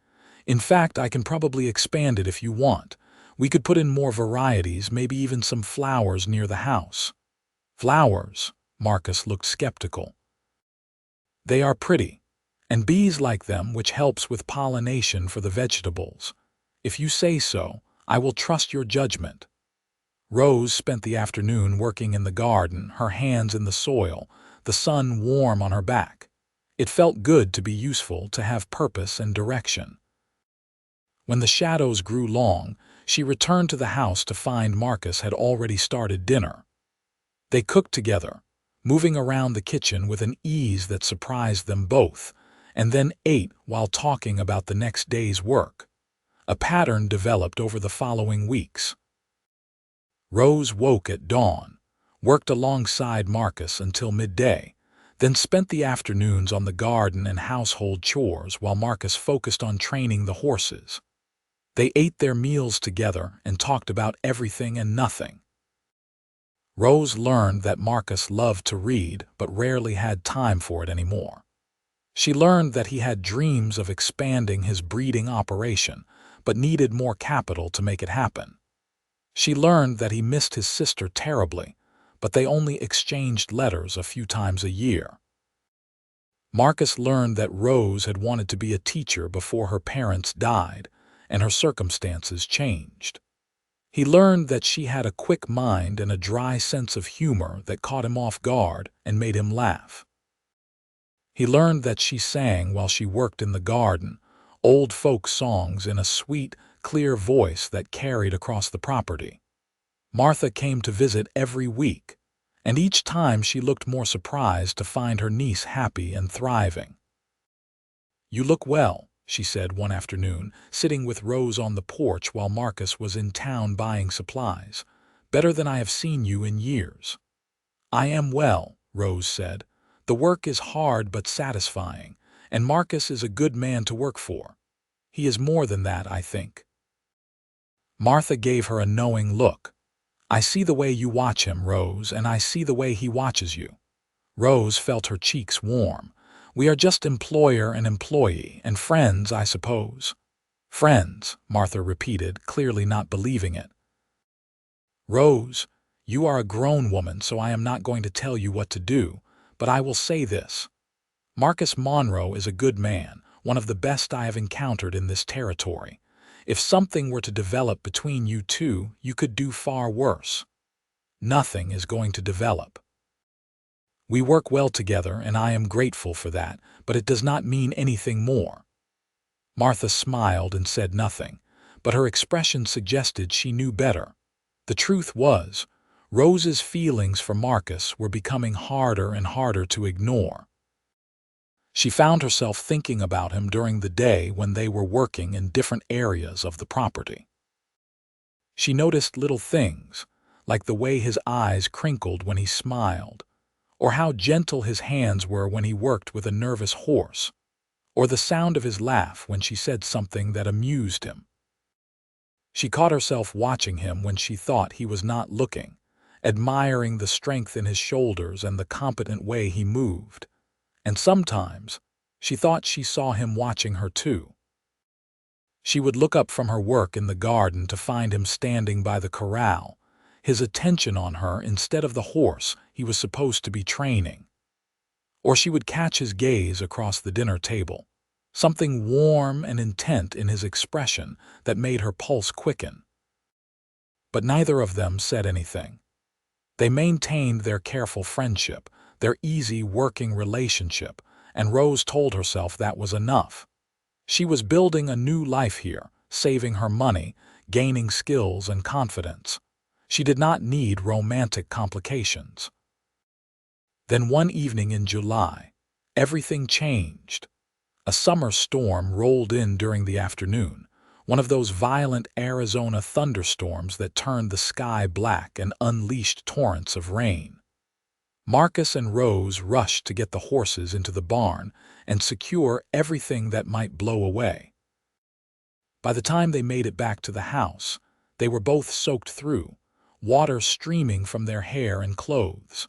"In fact, I can probably expand it if you want. We could put in more varieties, maybe even some flowers near the house." "Flowers?" Marcus looked skeptical. "They are pretty, and bees like them, which helps with pollination for the vegetables. If you say so, I will trust your judgment." Rose spent the afternoon working in the garden, her hands in the soil, the sun warm on her back. It felt good to be useful, to have purpose and direction. When the shadows grew long, she returned to the house to find Marcus had already started dinner. They cooked together, moving around the kitchen with an ease that surprised them both, and then ate while talking about the next day's work. A pattern developed over the following weeks. Rose woke at dawn, worked alongside Marcus until midday, then spent the afternoons on the garden and household chores while Marcus focused on training the horses. They ate their meals together and talked about everything and nothing. Rose learned that Marcus loved to read but rarely had time for it anymore. She learned that he had dreams of expanding his breeding operation, but needed more capital to make it happen. She learned that he missed his sister terribly, but they only exchanged letters a few times a year. Marcus learned that Rose had wanted to be a teacher before her parents died, and her circumstances changed. He learned that she had a quick mind and a dry sense of humor that caught him off guard and made him laugh. He learned that she sang while she worked in the garden, old folk songs in a sweet, clear voice that carried across the property. Martha came to visit every week, and each time she looked more surprised to find her niece happy and thriving. "You look well," she said one afternoon, sitting with Rose on the porch while Marcus was in town buying supplies. "Better than I have seen you in years." "I am well," Rose said. "The work is hard but satisfying, and Marcus is a good man to work for. He is more than that, I think." Martha gave her a knowing look. "I see the way you watch him, Rose, and I see the way he watches you." Rose felt her cheeks warm. "We are just employer and employee, and friends, I suppose." "Friends," Martha repeated, clearly not believing it. "Rose, you are a grown woman, so I am not going to tell you what to do, but I will say this. Marcus Monroe is a good man, one of the best I have encountered in this territory. If something were to develop between you two, you could do far worse. Nothing is going to develop. We work well together, and I am grateful for that, but it does not mean anything more." Martha smiled and said nothing, but her expression suggested she knew better. The truth was, Rose's feelings for Marcus were becoming harder and harder to ignore. She found herself thinking about him during the day when they were working in different areas of the property. She noticed little things, like the way his eyes crinkled when he smiled, or how gentle his hands were when he worked with a nervous horse, or the sound of his laugh when she said something that amused him. She caught herself watching him when she thought he was not looking, admiring the strength in his shoulders and the competent way he moved. And sometimes she thought she saw him watching her too. She would look up from her work in the garden to find him standing by the corral, his attention on her instead of the horse he was supposed to be training. Or she would catch his gaze across the dinner table, something warm and intent in his expression that made her pulse quicken. But neither of them said anything. They maintained their careful friendship, their easy working relationship, and Rose told herself that was enough. She was building a new life here, saving her money, gaining skills and confidence. She did not need romantic complications. Then one evening in July, everything changed. A summer storm rolled in during the afternoon, one of those violent Arizona thunderstorms that turned the sky black and unleashed torrents of rain. Marcus and Rose rushed to get the horses into the barn and secure everything that might blow away. By the time they made it back to the house, they were both soaked through, water streaming from their hair and clothes.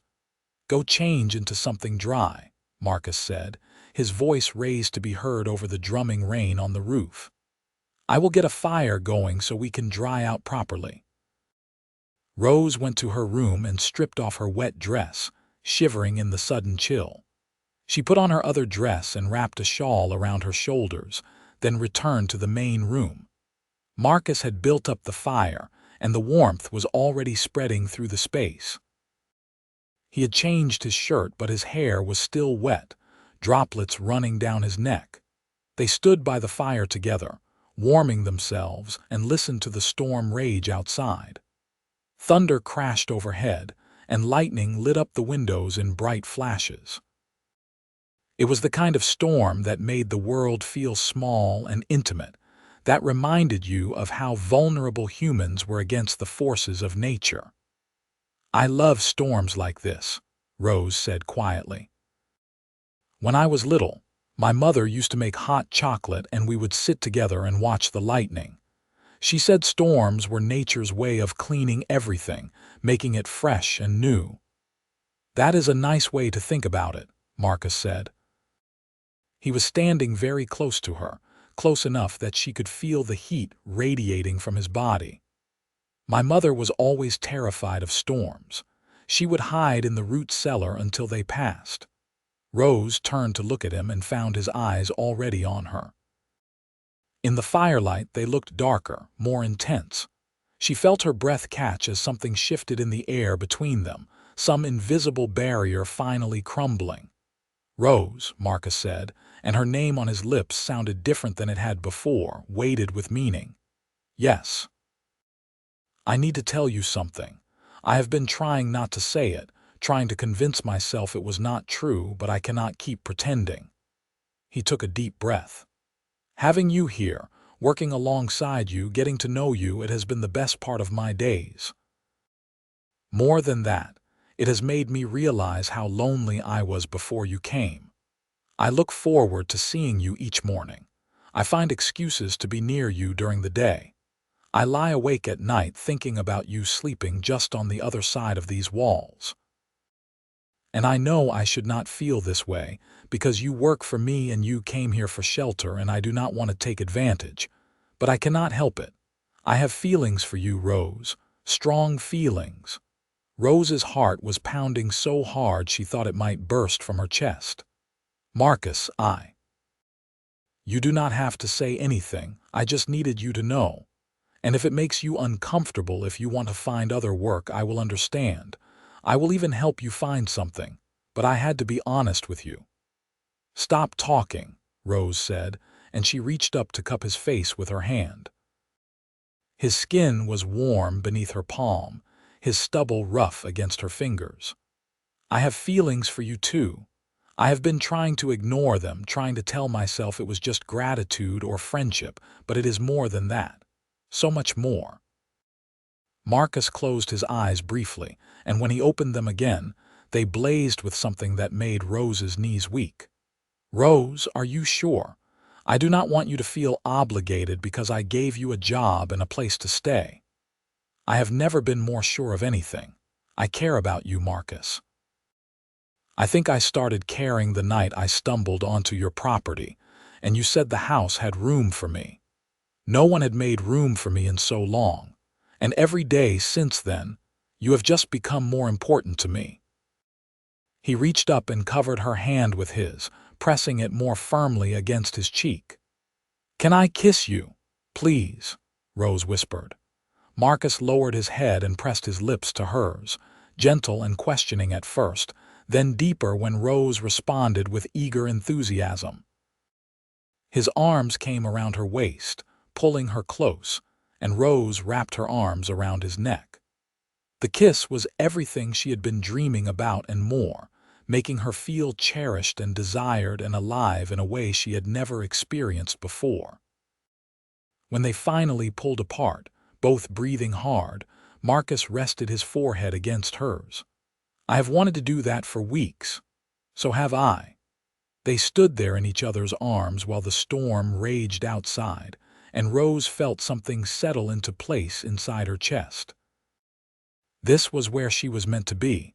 "Go change into something dry," Marcus said, his voice raised to be heard over the drumming rain on the roof. "I will get a fire going so we can dry out properly." Rose went to her room and stripped off her wet dress, shivering in the sudden chill. She put on her other dress and wrapped a shawl around her shoulders, then returned to the main room. Marcus had built up the fire, and the warmth was already spreading through the space. He had changed his shirt, but his hair was still wet, droplets running down his neck. They stood by the fire together, warming themselves, and listened to the storm rage outside. Thunder crashed overhead, and lightning lit up the windows in bright flashes. It was the kind of storm that made the world feel small and intimate, that reminded you of how vulnerable humans were against the forces of nature. "I love storms like this," Rose said quietly. "When I was little, my mother used to make hot chocolate and we would sit together and watch the lightning. She said storms were nature's way of cleaning everything, making it fresh and new." "That is a nice way to think about it," Marcus said. He was standing very close to her, close enough that she could feel the heat radiating from his body. "My mother was always terrified of storms. She would hide in the root cellar until they passed." Rose turned to look at him and found his eyes already on her. In the firelight they looked darker, more intense. She felt her breath catch as something shifted in the air between them, some invisible barrier finally crumbling. "Rose," Marcus said, and her name on his lips sounded different than it had before, weighted with meaning. "Yes. I need to tell you something. I have been trying not to say it, trying to convince myself it was not true, but I cannot keep pretending." He took a deep breath. "Having you here, working alongside you, getting to know you, it has been the best part of my days. More than that, it has made me realize how lonely I was before you came. I look forward to seeing you each morning. I find excuses to be near you during the day. I lie awake at night thinking about you sleeping just on the other side of these walls. And I know I should not feel this way, because you work for me and you came here for shelter, and I do not want to take advantage. But I cannot help it. I have feelings for you, Rose. Strong feelings." Rose's heart was pounding so hard she thought it might burst from her chest. "Marcus, You do not have to say anything. I just needed you to know. And if it makes you uncomfortable, if you want to find other work, I will understand. I will even help you find something. But I had to be honest with you." "Stop talking," Rose said, and she reached up to cup his face with her hand. His skin was warm beneath her palm, his stubble rough against her fingers. "I have feelings for you too. I have been trying to ignore them, trying to tell myself it was just gratitude or friendship, but it is more than that. So much more." Marcus closed his eyes briefly, and when he opened them again, they blazed with something that made Rose's knees weak. "Rose, are you sure? I do not want you to feel obligated because I gave you a job and a place to stay. I have never been more sure of anything. I care about you, Marcus. I think I started caring the night I stumbled onto your property, and you said the house had room for me. No one had made room for me in so long, and every day since then, you have just become more important to me." He reached up and covered her hand with his, pressing it more firmly against his cheek. "Can I kiss you, please?" Rose whispered. Marcus lowered his head and pressed his lips to hers, gentle and questioning at first, then deeper when Rose responded with eager enthusiasm. His arms came around her waist, pulling her close, and Rose wrapped her arms around his neck. The kiss was everything she had been dreaming about and more, making her feel cherished and desired and alive in a way she had never experienced before. When they finally pulled apart, both breathing hard, Marcus rested his forehead against hers. "I have wanted to do that for weeks. So have I." They stood there in each other's arms while the storm raged outside, and Rose felt something settle into place inside her chest. This was where she was meant to be.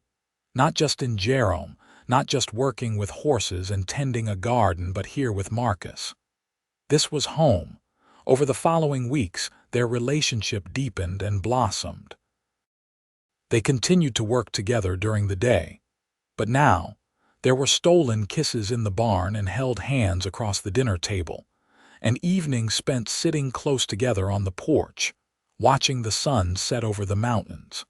Not just in Jerome, not just working with horses and tending a garden, but here with Marcus. This was home. Over the following weeks, their relationship deepened and blossomed. They continued to work together during the day. But now, there were stolen kisses in the barn and held hands across the dinner table, and evenings spent sitting close together on the porch, watching the sun set over the mountains.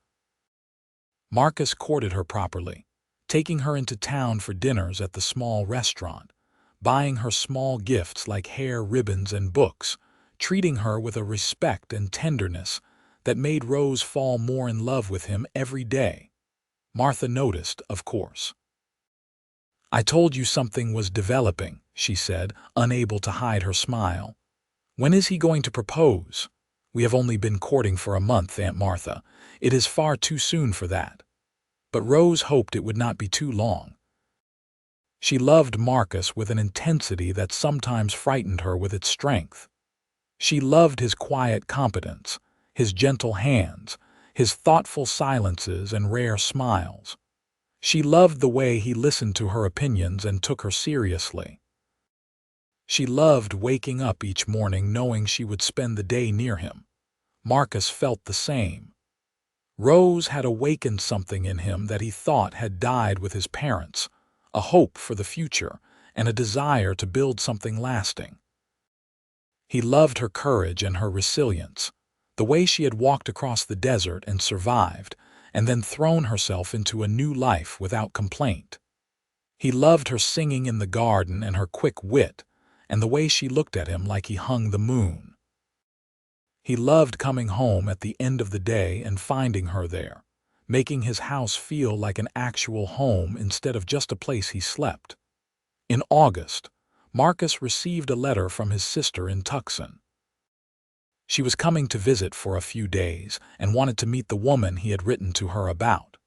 Marcus courted her properly, taking her into town for dinners at the small restaurant, buying her small gifts like hair ribbons and books, treating her with a respect and tenderness that made Rose fall more in love with him every day. Martha noticed, of course. "I told you something was developing," she said, unable to hide her smile. "When is he going to propose?" "We have only been courting for a month, Aunt Martha. It is far too soon for that." But Rose hoped it would not be too long. She loved Marcus with an intensity that sometimes frightened her with its strength. She loved his quiet competence, his gentle hands, his thoughtful silences and rare smiles. She loved the way he listened to her opinions and took her seriously. She loved waking up each morning knowing she would spend the day near him. Marcus felt the same. Rose had awakened something in him that he thought had died with his parents, a hope for the future and a desire to build something lasting. He loved her courage and her resilience, the way she had walked across the desert and survived, and then thrown herself into a new life without complaint. He loved her singing in the garden and her quick wit, and the way she looked at him like he hung the moon. He loved coming home at the end of the day and finding her there, making his house feel like an actual home instead of just a place he slept. In August, Marcus received a letter from his sister in Tucson. She was coming to visit for a few days and wanted to meet the woman he had written to her about.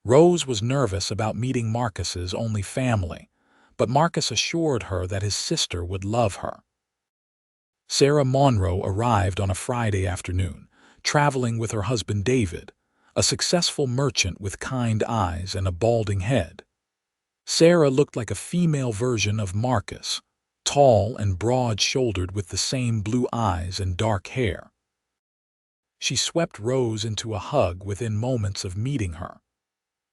Rose was nervous about meeting Marcus's only family, but Marcus assured her that his sister would love her. Sarah Monroe arrived on a Friday afternoon, traveling with her husband David, a successful merchant with kind eyes and a balding head. Sarah looked like a female version of Marcus, tall and broad-shouldered with the same blue eyes and dark hair. She swept Rose into a hug within moments of meeting her.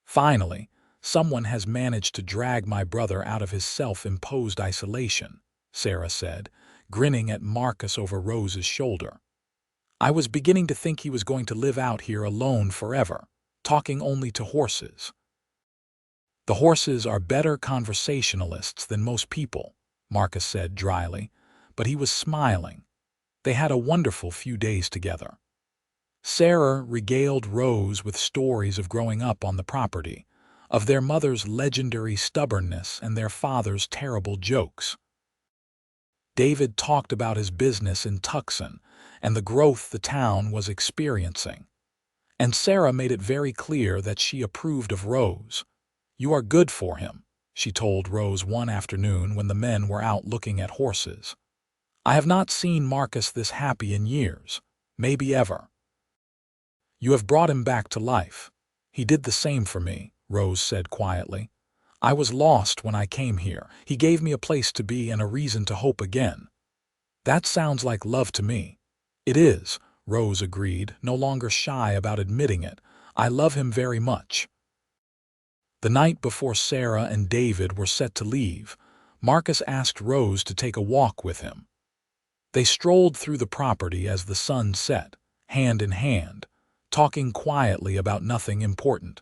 "Finally, someone has managed to drag my brother out of his self-imposed isolation," Sarah said, grinning at Marcus over Rose's shoulder. "I was beginning to think he was going to live out here alone forever, talking only to horses." "The horses are better conversationalists than most people," Marcus said dryly, but he was smiling. They had a wonderful few days together. Sarah regaled Rose with stories of growing up on the property, of their mother's legendary stubbornness and their father's terrible jokes. David talked about his business in Tucson and the growth the town was experiencing. And Sarah made it very clear that she approved of Rose. "You are good for him," she told Rose one afternoon when the men were out looking at horses. "I have not seen Marcus this happy in years, maybe ever." "You have brought him back to life. He did the same for me," Rose said quietly. "I was lost when I came here. He gave me a place to be and a reason to hope again." "That sounds like love to me." "It is," Rose agreed, no longer shy about admitting it. "I love him very much." The night before Sarah and David were set to leave, Marcus asked Rose to take a walk with him. They strolled through the property as the sun set, hand in hand, talking quietly about nothing important.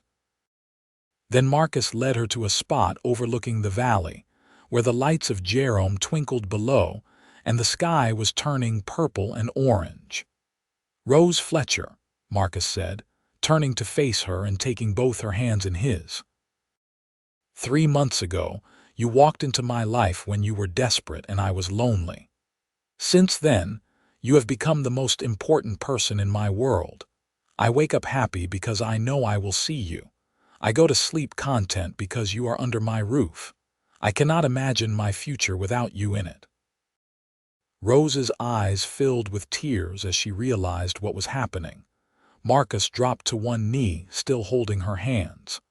Then Marcus led her to a spot overlooking the valley, where the lights of Jerome twinkled below and the sky was turning purple and orange. "Rose Fletcher," Marcus said, turning to face her and taking both her hands in his. "3 months ago, you walked into my life when you were desperate and I was lonely. Since then, you have become the most important person in my world. I wake up happy because I know I will see you. I go to sleep content because you are under my roof. I cannot imagine my future without you in it." Rose's eyes filled with tears as she realized what was happening. Marcus dropped to one knee, still holding her hands.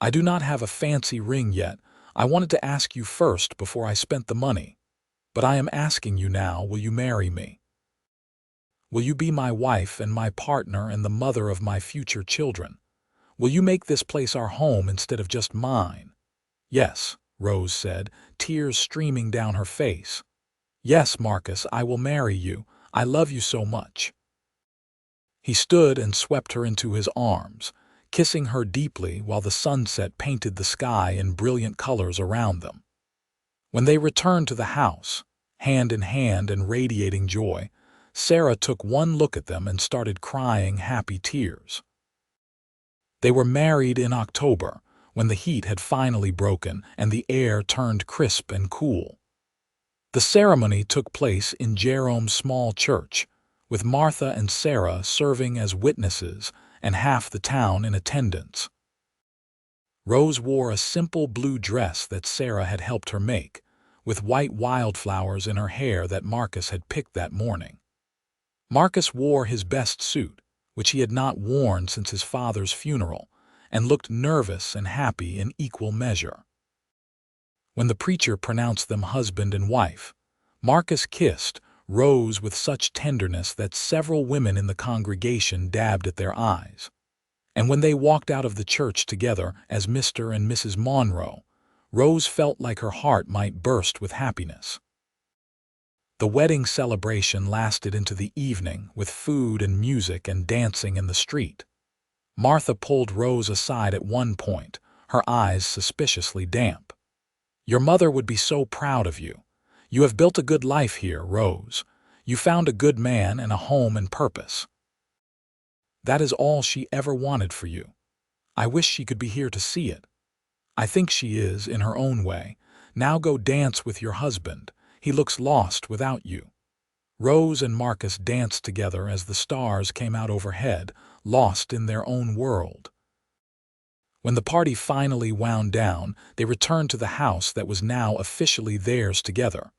"I do not have a fancy ring yet. I wanted to ask you first before I spent the money. But I am asking you now, will you marry me? Will you be my wife and my partner and the mother of my future children? Will you make this place our home instead of just mine?" "Yes," Rose said, tears streaming down her face. "Yes, Marcus, I will marry you. I love you so much." He stood and swept her into his arms, kissing her deeply while the sunset painted the sky in brilliant colors around them. When they returned to the house, hand in hand and radiating joy, Sarah took one look at them and started crying happy tears. They were married in October, when the heat had finally broken and the air turned crisp and cool. The ceremony took place in Jerome's small church, with Martha and Sarah serving as witnesses and half the town in attendance. Rose wore a simple blue dress that Sarah had helped her make, with white wildflowers in her hair that Marcus had picked that morning. Marcus wore his best suit, which he had not worn since his father's funeral, and looked nervous and happy in equal measure. When the preacher pronounced them husband and wife, Marcus kissed Rose with such tenderness that several women in the congregation dabbed at their eyes. And when they walked out of the church together as Mr. and Mrs. Monroe, Rose felt like her heart might burst with happiness. The wedding celebration lasted into the evening with food and music and dancing in the street. Martha pulled Rose aside at one point, her eyes suspiciously damp. "Your mother would be so proud of you. You have built a good life here, Rose. You found a good man and a home and purpose. That is all she ever wanted for you. I wish she could be here to see it. I think she is, in her own way. Now go dance with your husband. He looks lost without you." Rose and Marcus danced together as the stars came out overhead, lost in their own world. When the party finally wound down, they returned to the house that was now officially theirs together.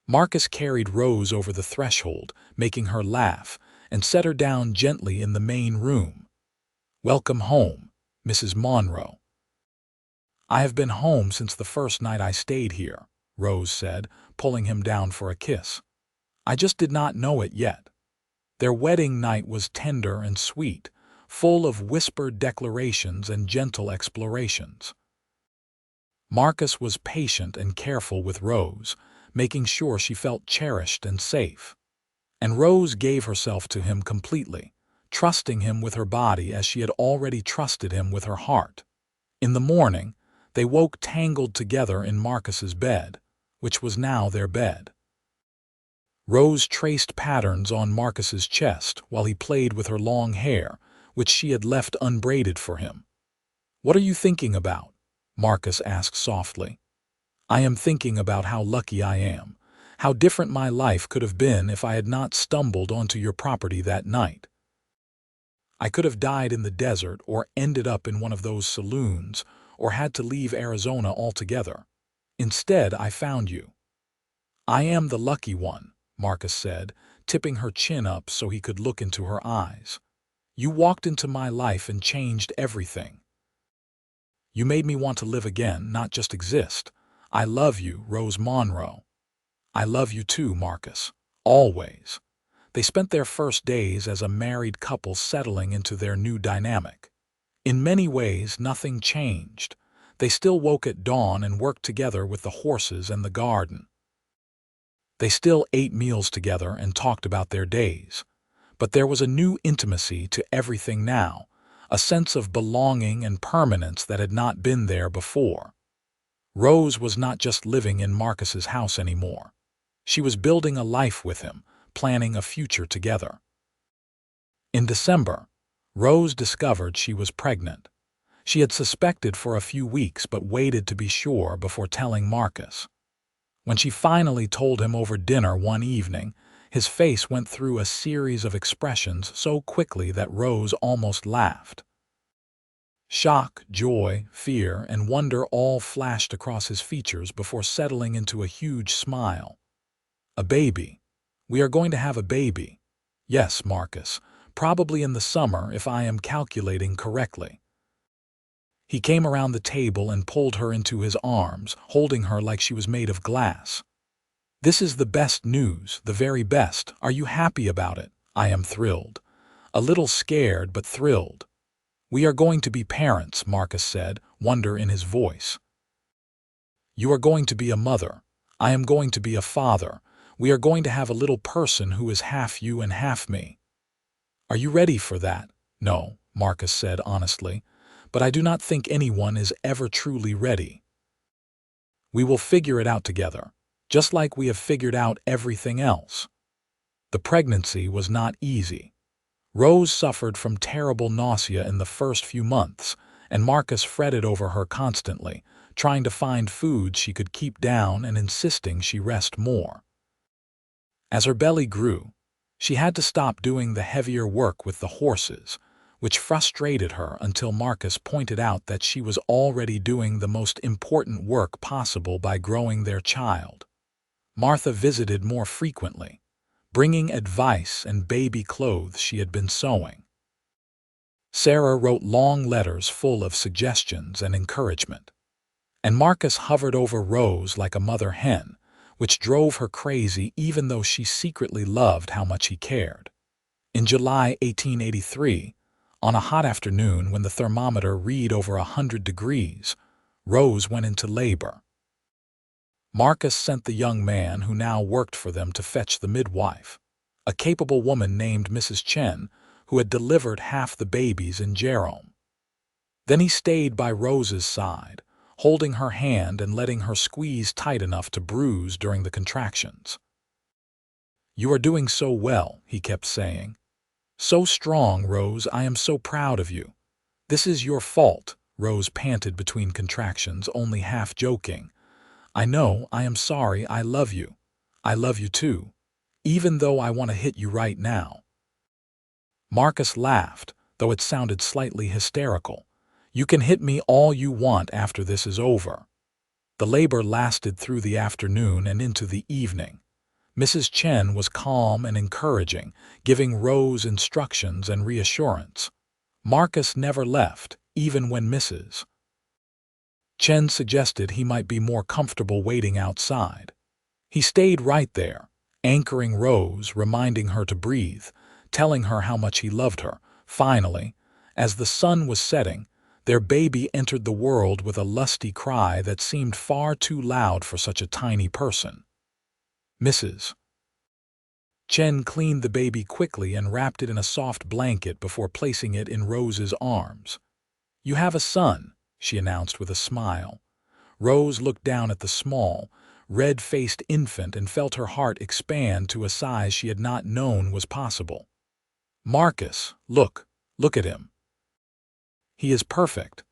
Marcus carried Rose over the threshold, making her laugh, and set her down gently in the main room. "Welcome home, Mrs. Monroe." "I have been home since the first night I stayed here," Rose said, pulling him down for a kiss. "I just did not know it yet." Their wedding night was tender and sweet, full of whispered declarations and gentle explorations. Marcus was patient and careful with Rose, making sure she felt cherished and safe. And Rose gave herself to him completely, trusting him with her body as she had already trusted him with her heart. In the morning, they woke tangled together in Marcus's bed, which was now their bed. Rose traced patterns on Marcus's chest while he played with her long hair, which she had left unbraided for him. "What are you thinking about?" Marcus asked softly. "I am thinking about how lucky I am, how different my life could have been if I had not stumbled onto your property that night. I could have died in the desert or ended up in one of those saloons or had to leave Arizona altogether. Instead, I found you." "I am the lucky one," Marcus said, tipping her chin up so he could look into her eyes. "You walked into my life and changed everything. You made me want to live again, not just exist. I love you, Rose Monroe." "I love you too, Marcus. Always." They spent their first days as a married couple settling into their new dynamic. In many ways, nothing changed. They still woke at dawn and worked together with the horses and the garden. They still ate meals together and talked about their days. But there was a new intimacy to everything now, a sense of belonging and permanence that had not been there before. Rose was not just living in Marcus's house anymore. She was building a life with him, planning a future together. In December, Rose discovered she was pregnant. She had suspected for a few weeks but waited to be sure before telling Marcus. When she finally told him over dinner one evening, his face went through a series of expressions so quickly that Rose almost laughed. Shock, joy, fear, and wonder all flashed across his features before settling into a huge smile. "A baby. We are going to have a baby." "Yes, Marcus. Probably in the summer if I am calculating correctly." He came around the table and pulled her into his arms, holding her like she was made of glass. "This is the best news, the very best. Are you happy about it?" "I am thrilled. A little scared, but thrilled." "We are going to be parents," Marcus said, wonder in his voice. "You are going to be a mother. I am going to be a father. We are going to have a little person who is half you and half me." "Are you ready for that?" "No," Marcus said honestly, "but I do not think anyone is ever truly ready. We will figure it out together, just like we have figured out everything else." The pregnancy was not easy. Rose suffered from terrible nausea in the first few months, and Marcus fretted over her constantly, trying to find food she could keep down and insisting she rest more. As her belly grew, she had to stop doing the heavier work with the horses, which frustrated her until Marcus pointed out that she was already doing the most important work possible by growing their child. Martha visited more frequently, bringing advice and baby clothes she had been sewing. Sarah wrote long letters full of suggestions and encouragement. And Marcus hovered over Rose like a mother hen, which drove her crazy even though she secretly loved how much he cared. In July 1883, on a hot afternoon when the thermometer read over 100 degrees, Rose went into labor. Marcus sent the young man who now worked for them to fetch the midwife, a capable woman named Mrs. Chen, who had delivered half the babies in Jerome. Then he stayed by Rose's side, holding her hand and letting her squeeze tight enough to bruise during the contractions. "You are doing so well," he kept saying. "So strong, Rose, I am so proud of you." "This is your fault," Rose panted between contractions, only half joking. "I know, I am sorry, I love you. I love you too, even though I want to hit you right now." Marcus laughed, though it sounded slightly hysterical. "You can hit me all you want after this is over." The labor lasted through the afternoon and into the evening. Mrs. Chen was calm and encouraging, giving Rose instructions and reassurance. Marcus never left, even when Mrs. Chen suggested he might be more comfortable waiting outside. He stayed right there, anchoring Rose, reminding her to breathe, telling her how much he loved her. Finally, as the sun was setting, their baby entered the world with a lusty cry that seemed far too loud for such a tiny person. Mrs. Chen cleaned the baby quickly and wrapped it in a soft blanket before placing it in Rose's arms. "You have a son," she announced with a smile. Rose looked down at the small, red-faced infant and felt her heart expand to a size she had not known was possible. "Marcus, look at him. He is perfect."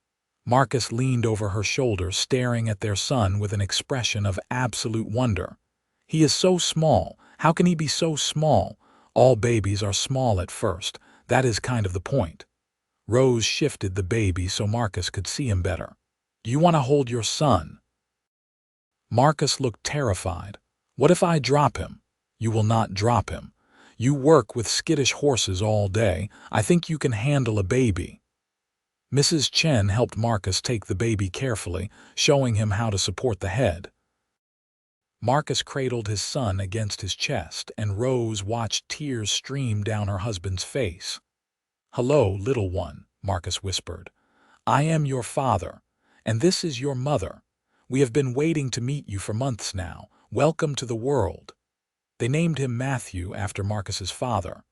Marcus leaned over her shoulder, staring at their son with an expression of absolute wonder. "He is so small. How can he be so small? All babies are small at first. That is kind of the point." Rose shifted the baby so Marcus could see him better. "Do you want to hold your son?" Marcus looked terrified. "What if I drop him?" "You will not drop him. You work with skittish horses all day. I think you can handle a baby." Mrs. Chen helped Marcus take the baby carefully, showing him how to support the head. Marcus cradled his son against his chest, and Rose watched tears stream down her husband's face. "Hello, little one," Marcus whispered. "I am your father, and this is your mother. We have been waiting to meet you for months now. Welcome to the world." They named him Matthew after Marcus's father.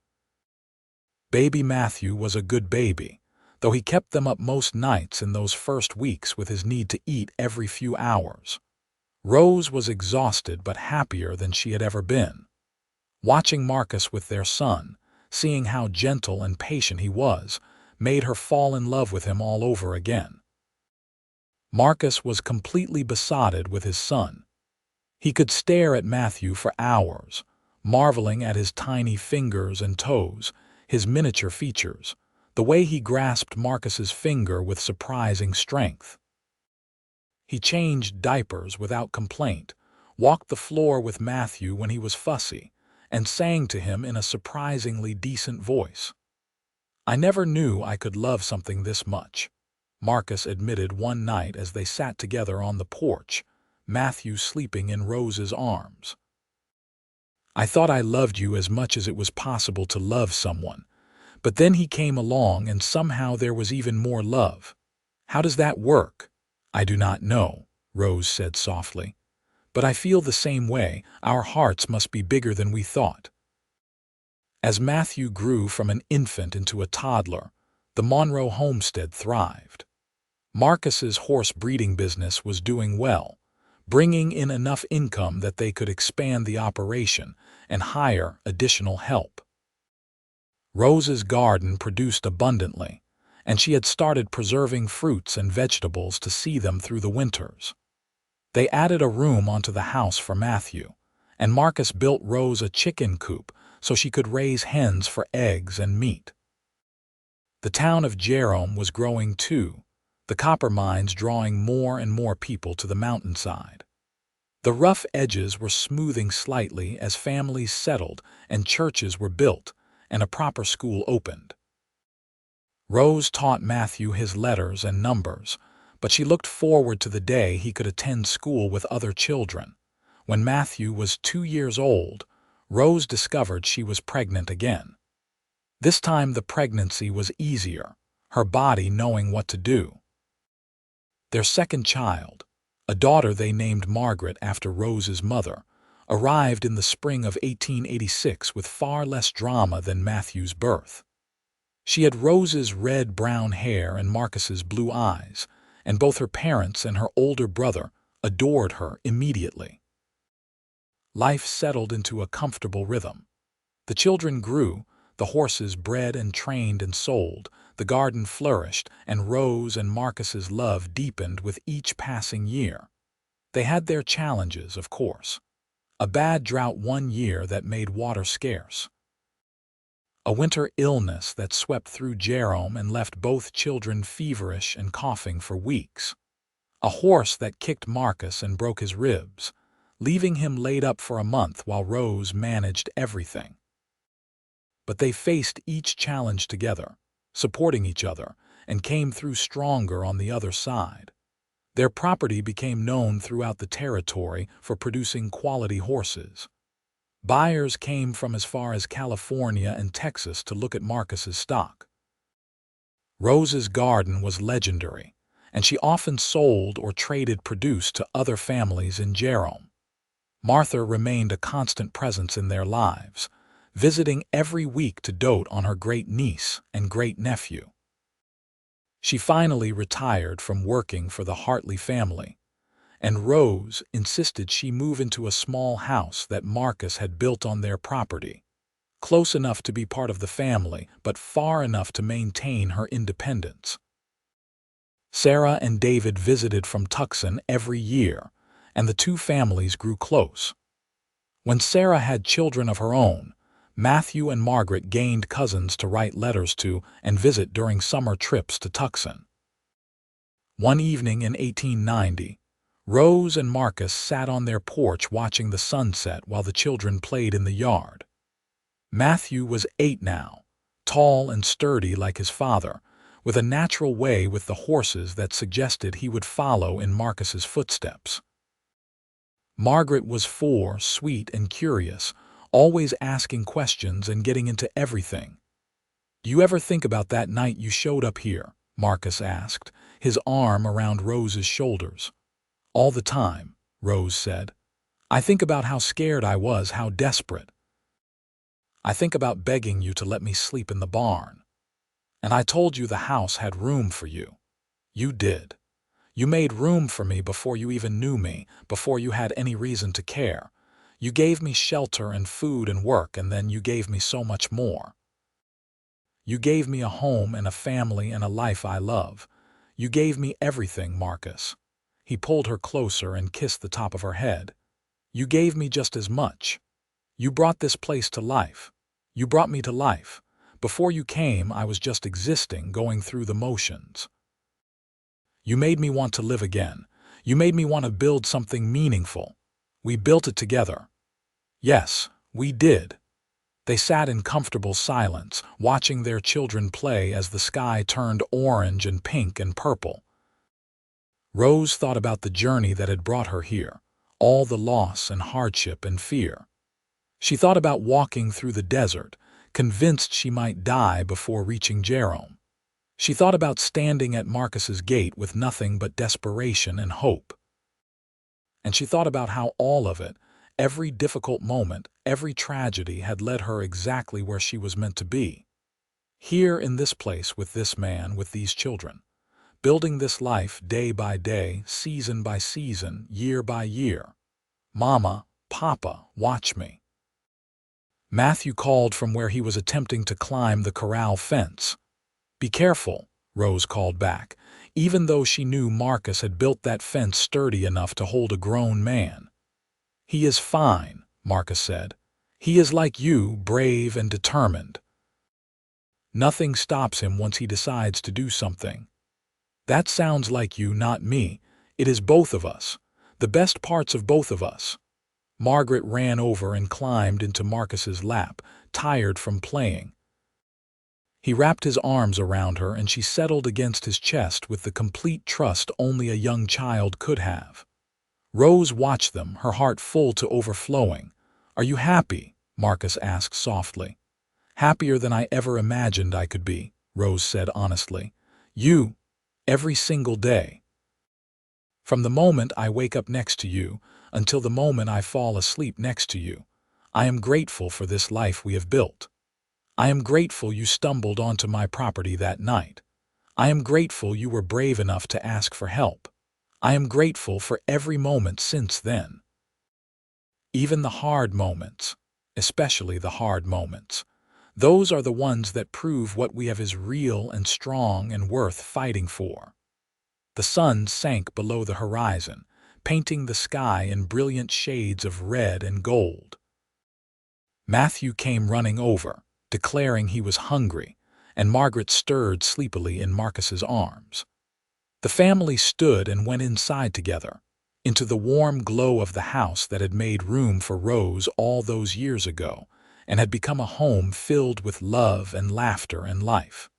Baby Matthew was a good baby, though he kept them up most nights in those first weeks with his need to eat every few hours. Rose was exhausted but happier than she had ever been. Watching Marcus with their son, seeing how gentle and patient he was, made her fall in love with him all over again. Marcus was completely besotted with his son. He could stare at Matthew for hours, marveling at his tiny fingers and toes, his miniature features, the way he grasped Marcus's finger with surprising strength. He changed diapers without complaint, walked the floor with Matthew when he was fussy, and sang to him in a surprisingly decent voice. "I never knew I could love something this much," Marcus admitted one night as they sat together on the porch, Matthew sleeping in Rose's arms. "I thought I loved you as much as it was possible to love someone, but then he came along and somehow there was even more love. How does that work?" "I do not know," Rose said softly. "But I feel the same way. Our hearts must be bigger than we thought." As Matthew grew from an infant into a toddler, the Monroe homestead thrived. Marcus's horse breeding business was doing well, bringing in enough income that they could expand the operation and hire additional help. Rose's garden produced abundantly, and she had started preserving fruits and vegetables to see them through the winters. They added a room onto the house for Matthew, and Marcus built Rose a chicken coop so she could raise hens for eggs and meat. The town of Jerome was growing too, the copper mines drawing more and more people to the mountainside. The rough edges were smoothing slightly as families settled and churches were built and a proper school opened. Rose taught Matthew his letters and numbers, but she looked forward to the day he could attend school with other children. When Matthew was 2 years old, Rose discovered she was pregnant again. This time the pregnancy was easier, her body knowing what to do. Their second child, a daughter they named Margaret after Rose's mother, arrived in the spring of 1886 with far less drama than Matthew's birth. She had Rose's red-brown hair and Marcus's blue eyes, and both her parents and her older brother adored her immediately. Life settled into a comfortable rhythm. The children grew, the horses bred and trained and sold, the garden flourished, and Rose and Marcus's love deepened with each passing year. They had their challenges, of course. A bad drought one year that made water scarce. A winter illness that swept through Jerome and left both children feverish and coughing for weeks. A horse that kicked Marcus and broke his ribs, leaving him laid up for a month while Rose managed everything. But they faced each challenge together, supporting each other, and came through stronger on the other side. Their property became known throughout the territory for producing quality horses. Buyers came from as far as California and Texas to look at Marcus's stock. Rose's garden was legendary, and she often sold or traded produce to other families in Jerome. Martha remained a constant presence in their lives, visiting every week to dote on her great-niece and great-nephew. She finally retired from working for the Hartley family, and Rose insisted she move into a small house that Marcus had built on their property, close enough to be part of the family, but far enough to maintain her independence. Sarah and David visited from Tucson every year, and the two families grew close. When Sarah had children of her own, Matthew and Margaret gained cousins to write letters to and visit during summer trips to Tucson. One evening in 1890, Rose and Marcus sat on their porch watching the sunset while the children played in the yard. Matthew was 8 now, tall and sturdy like his father, with a natural way with the horses that suggested he would follow in Marcus's footsteps. Margaret was 4, sweet and curious, always asking questions and getting into everything. "Do you ever think about that night you showed up here?" Marcus asked, his arm around Rose's shoulders. "All the time," Rose said. "I think about how scared I was, how desperate. I think about begging you to let me sleep in the barn. And I told you the house had room for you. You did. You made room for me before you even knew me, before you had any reason to care. You gave me shelter and food and work, and then you gave me so much more. You gave me a home and a family and a life I love. You gave me everything, Marcus." He pulled her closer and kissed the top of her head. "You gave me just as much. You brought this place to life. You brought me to life. Before you came, I was just existing, going through the motions. You made me want to live again. You made me want to build something meaningful. We built it together." "Yes, we did." They sat in comfortable silence, watching their children play as the sky turned orange and pink and purple. Rose thought about the journey that had brought her here, all the loss and hardship and fear. She thought about walking through the desert, convinced she might die before reaching Jerome. She thought about standing at Marcus's gate with nothing but desperation and hope. And she thought about how all of it, every difficult moment, every tragedy had led her exactly where she was meant to be. Here in this place with this man, with these children. Building this life day by day, season by season, year by year. "Mama, Papa, watch me." Matthew called from where he was attempting to climb the corral fence. "Be careful," Rose called back, even though she knew Marcus had built that fence sturdy enough to hold a grown man. "He is fine," Marcus said. "He is like you, brave and determined. Nothing stops him once he decides to do something." "That sounds like you, not me. It is both of us. The best parts of both of us." Margaret ran over and climbed into Marcus's lap, tired from playing. He wrapped his arms around her and she settled against his chest with the complete trust only a young child could have. Rose watched them, her heart full to overflowing. "Are you happy?" Marcus asked softly. "Happier than I ever imagined I could be," Rose said honestly. "You, every single day. From the moment I wake up next to you until the moment I fall asleep next to you, I am grateful for this life we have built. I am grateful you stumbled onto my property that night. I am grateful you were brave enough to ask for help. I am grateful for every moment since then. Even the hard moments, especially the hard moments. Those are the ones that prove what we have is real and strong and worth fighting for." The sun sank below the horizon, painting the sky in brilliant shades of red and gold. Matthew came running over, declaring he was hungry, and Margaret stirred sleepily in Marcus's arms. The family stood and went inside together, into the warm glow of the house that had made room for Rose all those years ago and had become a home filled with love and laughter and life.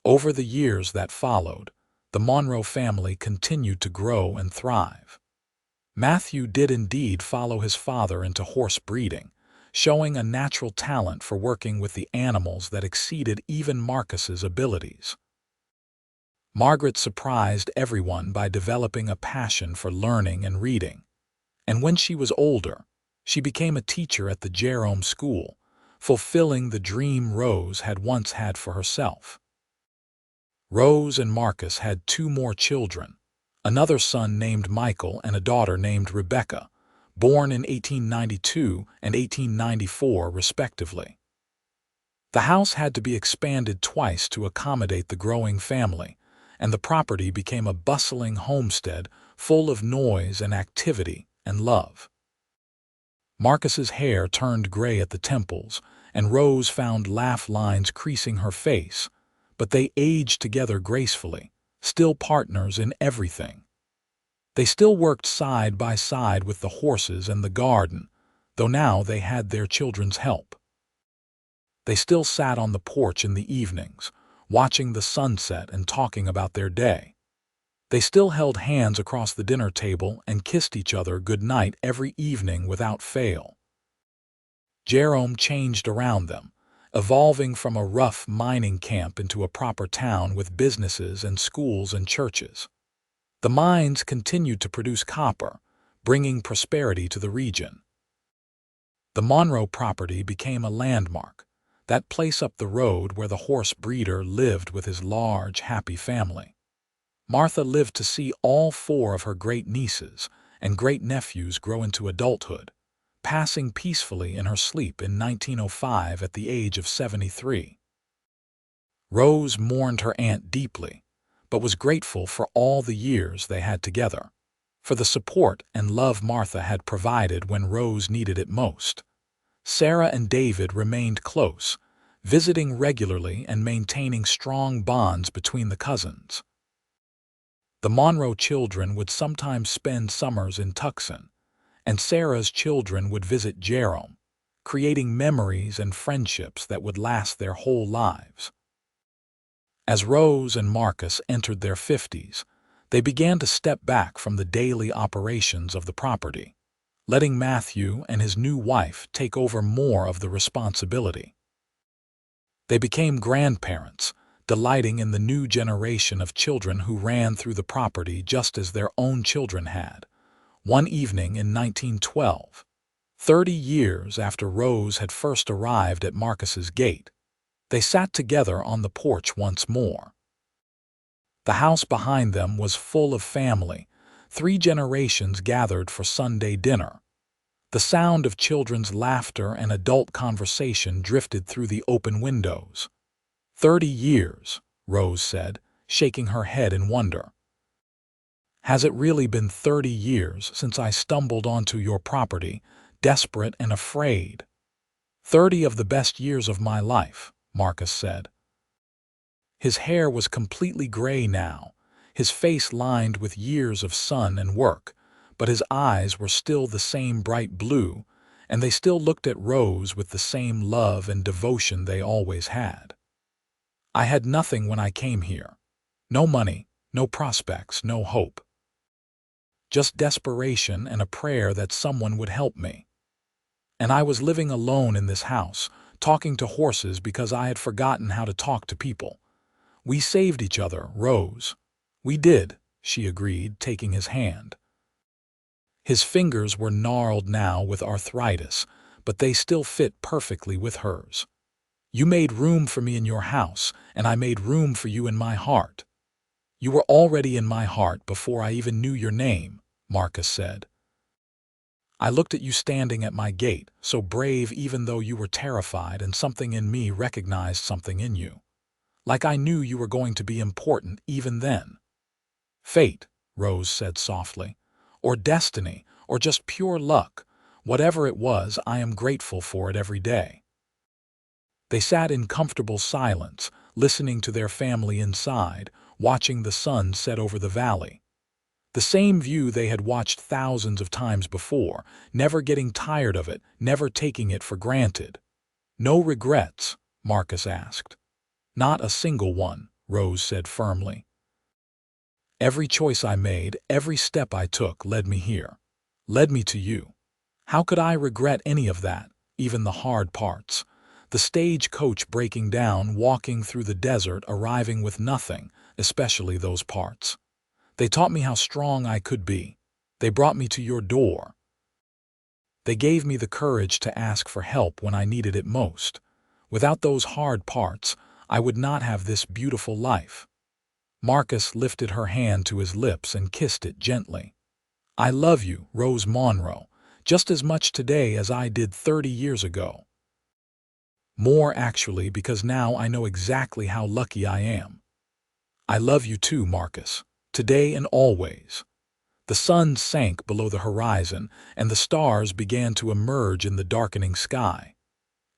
Over the years that followed, the Monroe family continued to grow and thrive. Matthew did indeed follow his father into horse breeding, showing a natural talent for working with the animals that exceeded even Marcus's abilities. Margaret surprised everyone by developing a passion for learning and reading, and when she was older, she became a teacher at the Jerome school, fulfilling the dream Rose had once had for herself. Rose and Marcus had 2 more children, another son named Michael and a daughter named Rebecca, born in 1892 and 1894 respectively. The house had to be expanded twice to accommodate the growing family, and the property became a bustling homestead full of noise and activity and love. Marcus's hair turned gray at the temples, and Rose found laugh lines creasing her face, but they aged together gracefully, still partners in everything. They still worked side by side with the horses and the garden, though now they had their children's help. They still sat on the porch in the evenings, watching the sunset and talking about their day. They still held hands across the dinner table and kissed each other good night every evening without fail. Jerome changed around them, evolving from a rough mining camp into a proper town with businesses and schools and churches. The mines continued to produce copper, bringing prosperity to the region. The Monroe property became a landmark, that place up the road where the horse breeder lived with his large, happy family. Martha lived to see all 4 of her great-nieces and great-nephews grow into adulthood, passing peacefully in her sleep in 1905 at the age of 73. Rose mourned her aunt deeply, but was grateful for all the years they had together, for the support and love Martha had provided when Rose needed it most. Sarah and David remained close, visiting regularly and maintaining strong bonds between the cousins. The Monroe children would sometimes spend summers in Tucson, and Sarah's children would visit Jerome, creating memories and friendships that would last their whole lives. As Rose and Marcus entered their 50s, they began to step back from the daily operations of the property, letting Matthew and his new wife take over more of the responsibility. They became grandparents, delighting in the new generation of children who ran through the property just as their own children had. One evening in 1912, 30 years after Rose had first arrived at Marcus's gate, they sat together on the porch once more. The house behind them was full of family, 3 generations gathered for Sunday dinner. The sound of children's laughter and adult conversation drifted through the open windows. 30 years, Rose said, shaking her head in wonder. Has it really been 30 years since I stumbled onto your property, desperate and afraid? 30 of the best years of my life, Marcus said. His hair was completely gray now, his face lined with years of sun and work, but his eyes were still the same bright blue, and they still looked at Rose with the same love and devotion they always had. I had nothing when I came here. No money, no prospects, no hope. Just desperation and a prayer that someone would help me. And I was living alone in this house, talking to horses because I had forgotten how to talk to people. We saved each other, Rose. We did, she agreed, taking his hand. His fingers were gnarled now with arthritis, but they still fit perfectly with hers. You made room for me in your house, and I made room for you in my heart. You were already in my heart before I even knew your name, Marcus said. I looked at you standing at my gate, so brave even though you were terrified, and something in me recognized something in you. Like I knew you were going to be important even then. Fate, Rose said softly, or destiny, or just pure luck. Whatever it was, I am grateful for it every day. They sat in comfortable silence, listening to their family inside, watching the sun set over the valley. The same view they had watched thousands of times before, never getting tired of it, never taking it for granted. No regrets? Marcus asked. Not a single one, Rose said firmly. Every choice I made, every step I took led me here, led me to you. How could I regret any of that, even the hard parts? The stagecoach breaking down, walking through the desert, arriving with nothing, especially those parts. They taught me how strong I could be. They brought me to your door. They gave me the courage to ask for help when I needed it most. Without those hard parts, I would not have this beautiful life. Marcus lifted her hand to his lips and kissed it gently. I love you, Rose Monroe, just as much today as I did 30 years ago. More, actually, because now I know exactly how lucky I am. I love you too, Marcus, today and always. The sun sank below the horizon, and the stars began to emerge in the darkening sky.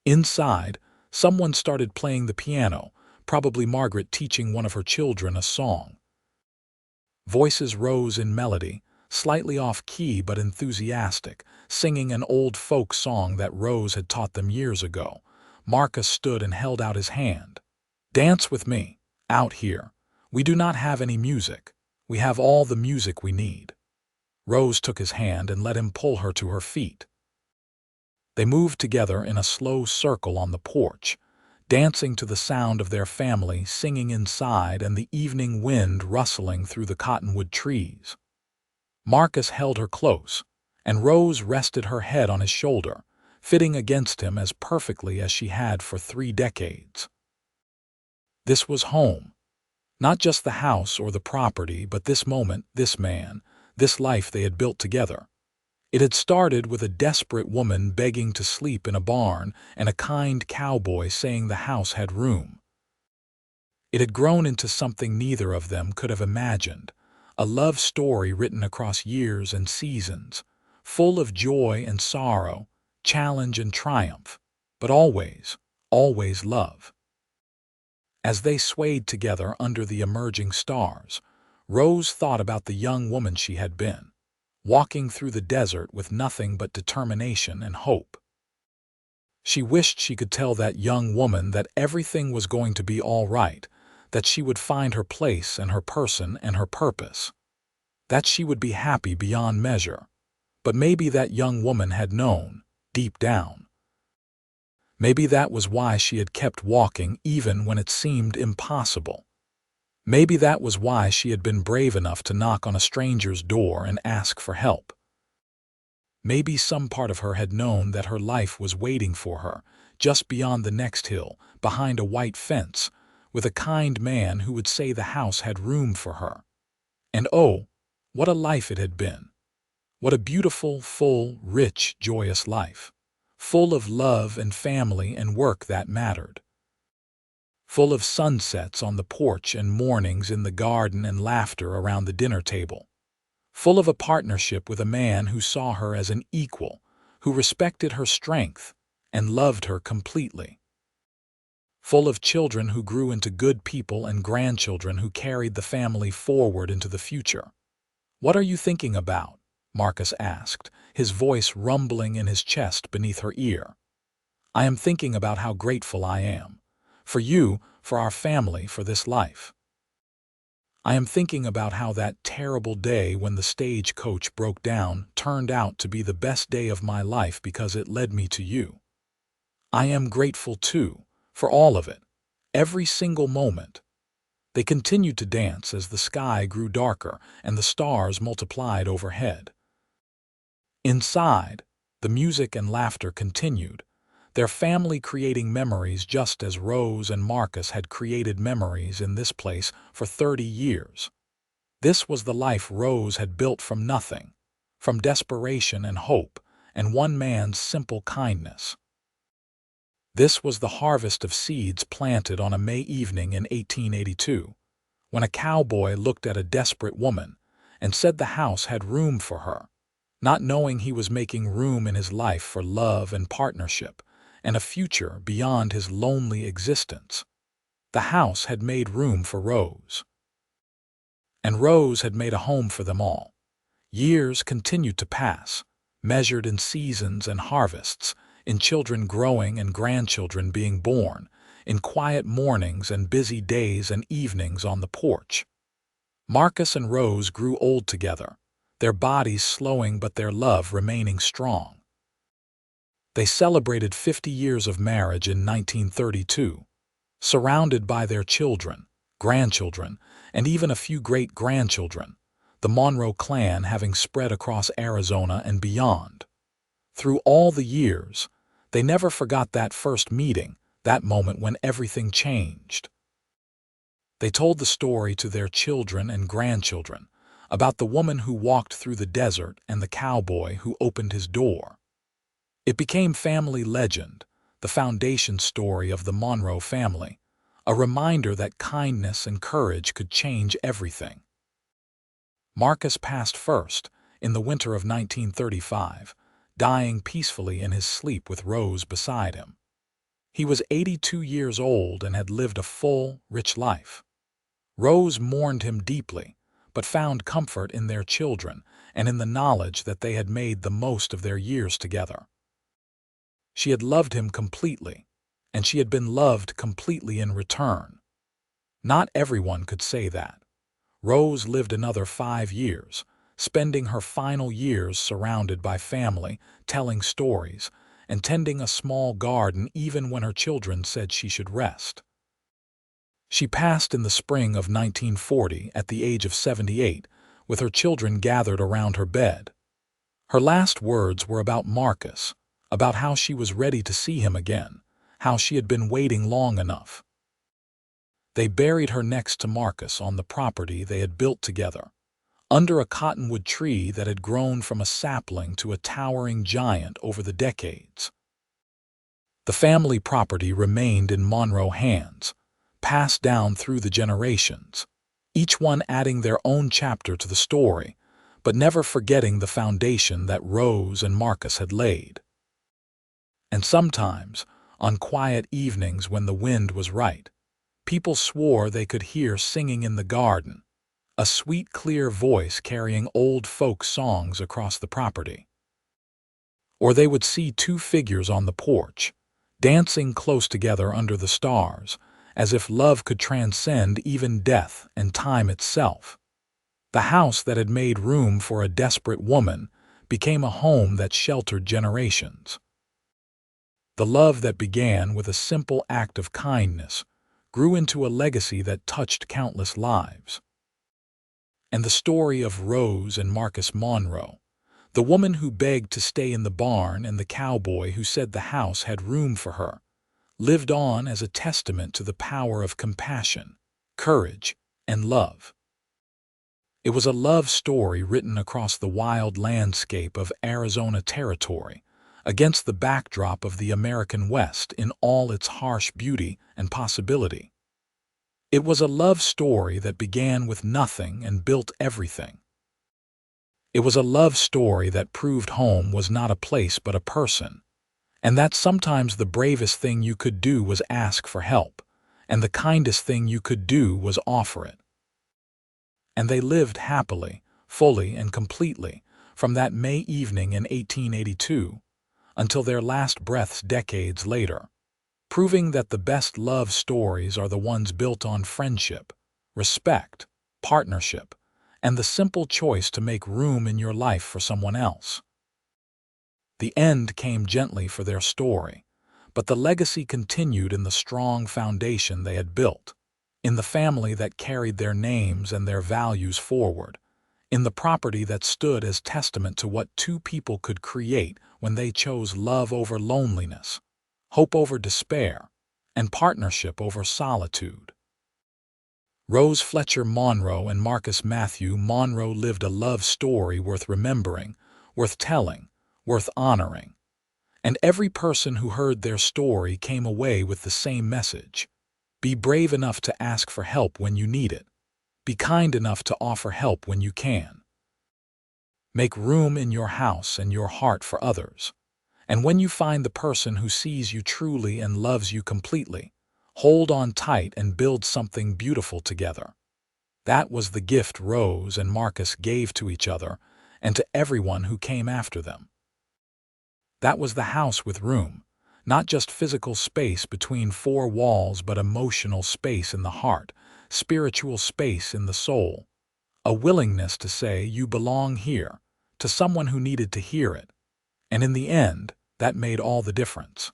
Inside, someone started playing the piano, probably Margaret teaching one of her children a song. Voices rose in melody, slightly off-key but enthusiastic, singing an old folk song that Rose had taught them years ago. Marcus stood and held out his hand. Dance with me, out here. We do not have any music. We have all the music we need. Rose took his hand and let him pull her to her feet. They moved together in a slow circle on the porch, dancing to the sound of their family singing inside and the evening wind rustling through the cottonwood trees. Marcus held her close, and Rose rested her head on his shoulder, fitting against him as perfectly as she had for 3 decades. This was home. Not just the house or the property, but this moment, this man, this life they had built together. It had started with a desperate woman begging to sleep in a barn and a kind cowboy saying the house had room. It had grown into something neither of them could have imagined, a love story written across years and seasons, full of joy and sorrow, challenge and triumph, but always, always love. As they swayed together under the emerging stars, Rose thought about the young woman she had been, walking through the desert with nothing but determination and hope. She wished she could tell that young woman that everything was going to be all right, that she would find her place and her person and her purpose, that she would be happy beyond measure. But maybe that young woman had known, deep down. Maybe that was why she had kept walking even when it seemed impossible. Maybe that was why she had been brave enough to knock on a stranger's door and ask for help. Maybe some part of her had known that her life was waiting for her, just beyond the next hill, behind a white fence, with a kind man who would say the house had room for her. And oh, what a life it had been! What a beautiful, full, rich, joyous life, full of love and family and work that mattered. full of sunsets on the porch and mornings in the garden and laughter around the dinner table. Full of a partnership with a man who saw her as an equal, who respected her strength and loved her completely. Full of children who grew into good people and grandchildren who carried the family forward into the future. "What are you thinking about?" Marcus asked, his voice rumbling in his chest beneath her ear. "I am thinking about how grateful I am. For you, for our family, for this life. I am thinking about how that terrible day when the stagecoach broke down turned out to be the best day of my life because it led me to you. I am grateful, too, for all of it, every single moment." They continued to dance as the sky grew darker and the stars multiplied overhead. Inside, the music and laughter continued, their family creating memories just as Rose and Marcus had created memories in this place for 30 years. This was the life Rose had built from nothing, from desperation and hope, and one man's simple kindness. This was the harvest of seeds planted on a May evening in 1882, when a cowboy looked at a desperate woman and said the house had room for her, not knowing he was making room in his life for love and partnership, and a future beyond his lonely existence. The house had made room for Rose. And Rose had made a home for them all. Years continued to pass, measured in seasons and harvests, in children growing and grandchildren being born, in quiet mornings and busy days and evenings on the porch. Marcus and Rose grew old together, their bodies slowing but their love remaining strong. They celebrated 50 years of marriage in 1932, surrounded by their children, grandchildren, and even a few great-grandchildren, the Monroe clan having spread across Arizona and beyond. Through all the years, they never forgot that first meeting, that moment when everything changed. They told the story to their children and grandchildren about the woman who walked through the desert and the cowboy who opened his door. It became family legend, the foundation story of the Monroe family, a reminder that kindness and courage could change everything. Marcus passed first, in the winter of 1935, dying peacefully in his sleep with Rose beside him. He was 82 years old and had lived a full, rich life. Rose mourned him deeply, but found comfort in their children and in the knowledge that they had made the most of their years together. She had loved him completely, and she had been loved completely in return. Not everyone could say that. Rose lived another 5 years, spending her final years surrounded by family, telling stories, and tending a small garden even when her children said she should rest. She passed in the spring of 1940 at the age of 78, with her children gathered around her bed. Her last words were about Marcus, about how she was ready to see him again, how she had been waiting long enough. They buried her next to Marcus on the property they had built together, under a cottonwood tree that had grown from a sapling to a towering giant over the decades. The family property remained in Monroe hands, passed down through the generations, each one adding their own chapter to the story, but never forgetting the foundation that Rose and Marcus had laid. And sometimes, on quiet evenings when the wind was right, people swore they could hear singing in the garden, a sweet, clear voice carrying old folk songs across the property. Or they would see two figures on the porch, dancing close together under the stars, as if love could transcend even death and time itself. The house that had made room for a desperate woman became a home that sheltered generations. The love that began with a simple act of kindness grew into a legacy that touched countless lives. And the story of Rose and Marcus Monroe, the woman who begged to stay in the barn and the cowboy who said the house had room for her, lived on as a testament to the power of compassion, courage, and love. It was a love story written across the wild landscape of Arizona territory, against the backdrop of the American West in all its harsh beauty and possibility. It was a love story that began with nothing and built everything. It was a love story that proved home was not a place but a person, and that sometimes the bravest thing you could do was ask for help, and the kindest thing you could do was offer it. And they lived happily, fully and completely, from that May evening in 1882 until their last breaths decades later, proving that the best love stories are the ones built on friendship, respect, partnership, and the simple choice to make room in your life for someone else. The end came gently for their story, but the legacy continued in the strong foundation they had built, in the family that carried their names and their values forward, in the property that stood as testament to what two people could create when they chose love over loneliness, hope over despair, and partnership over solitude. Rose Fletcher Monroe and Marcus Matthew Monroe lived a love story worth remembering, worth telling, worth honoring. And every person who heard their story came away with the same message. Be brave enough to ask for help when you need it. Be kind enough to offer help when you can. Make room in your house and your heart for others. And when you find the person who sees you truly and loves you completely, hold on tight and build something beautiful together. That was the gift Rose and Marcus gave to each other and to everyone who came after them. That was the house with room, not just physical space between four walls, but emotional space in the heart, spiritual space in the soul, a willingness to say you belong here to someone who needed to hear it. And in the end, that made all the difference.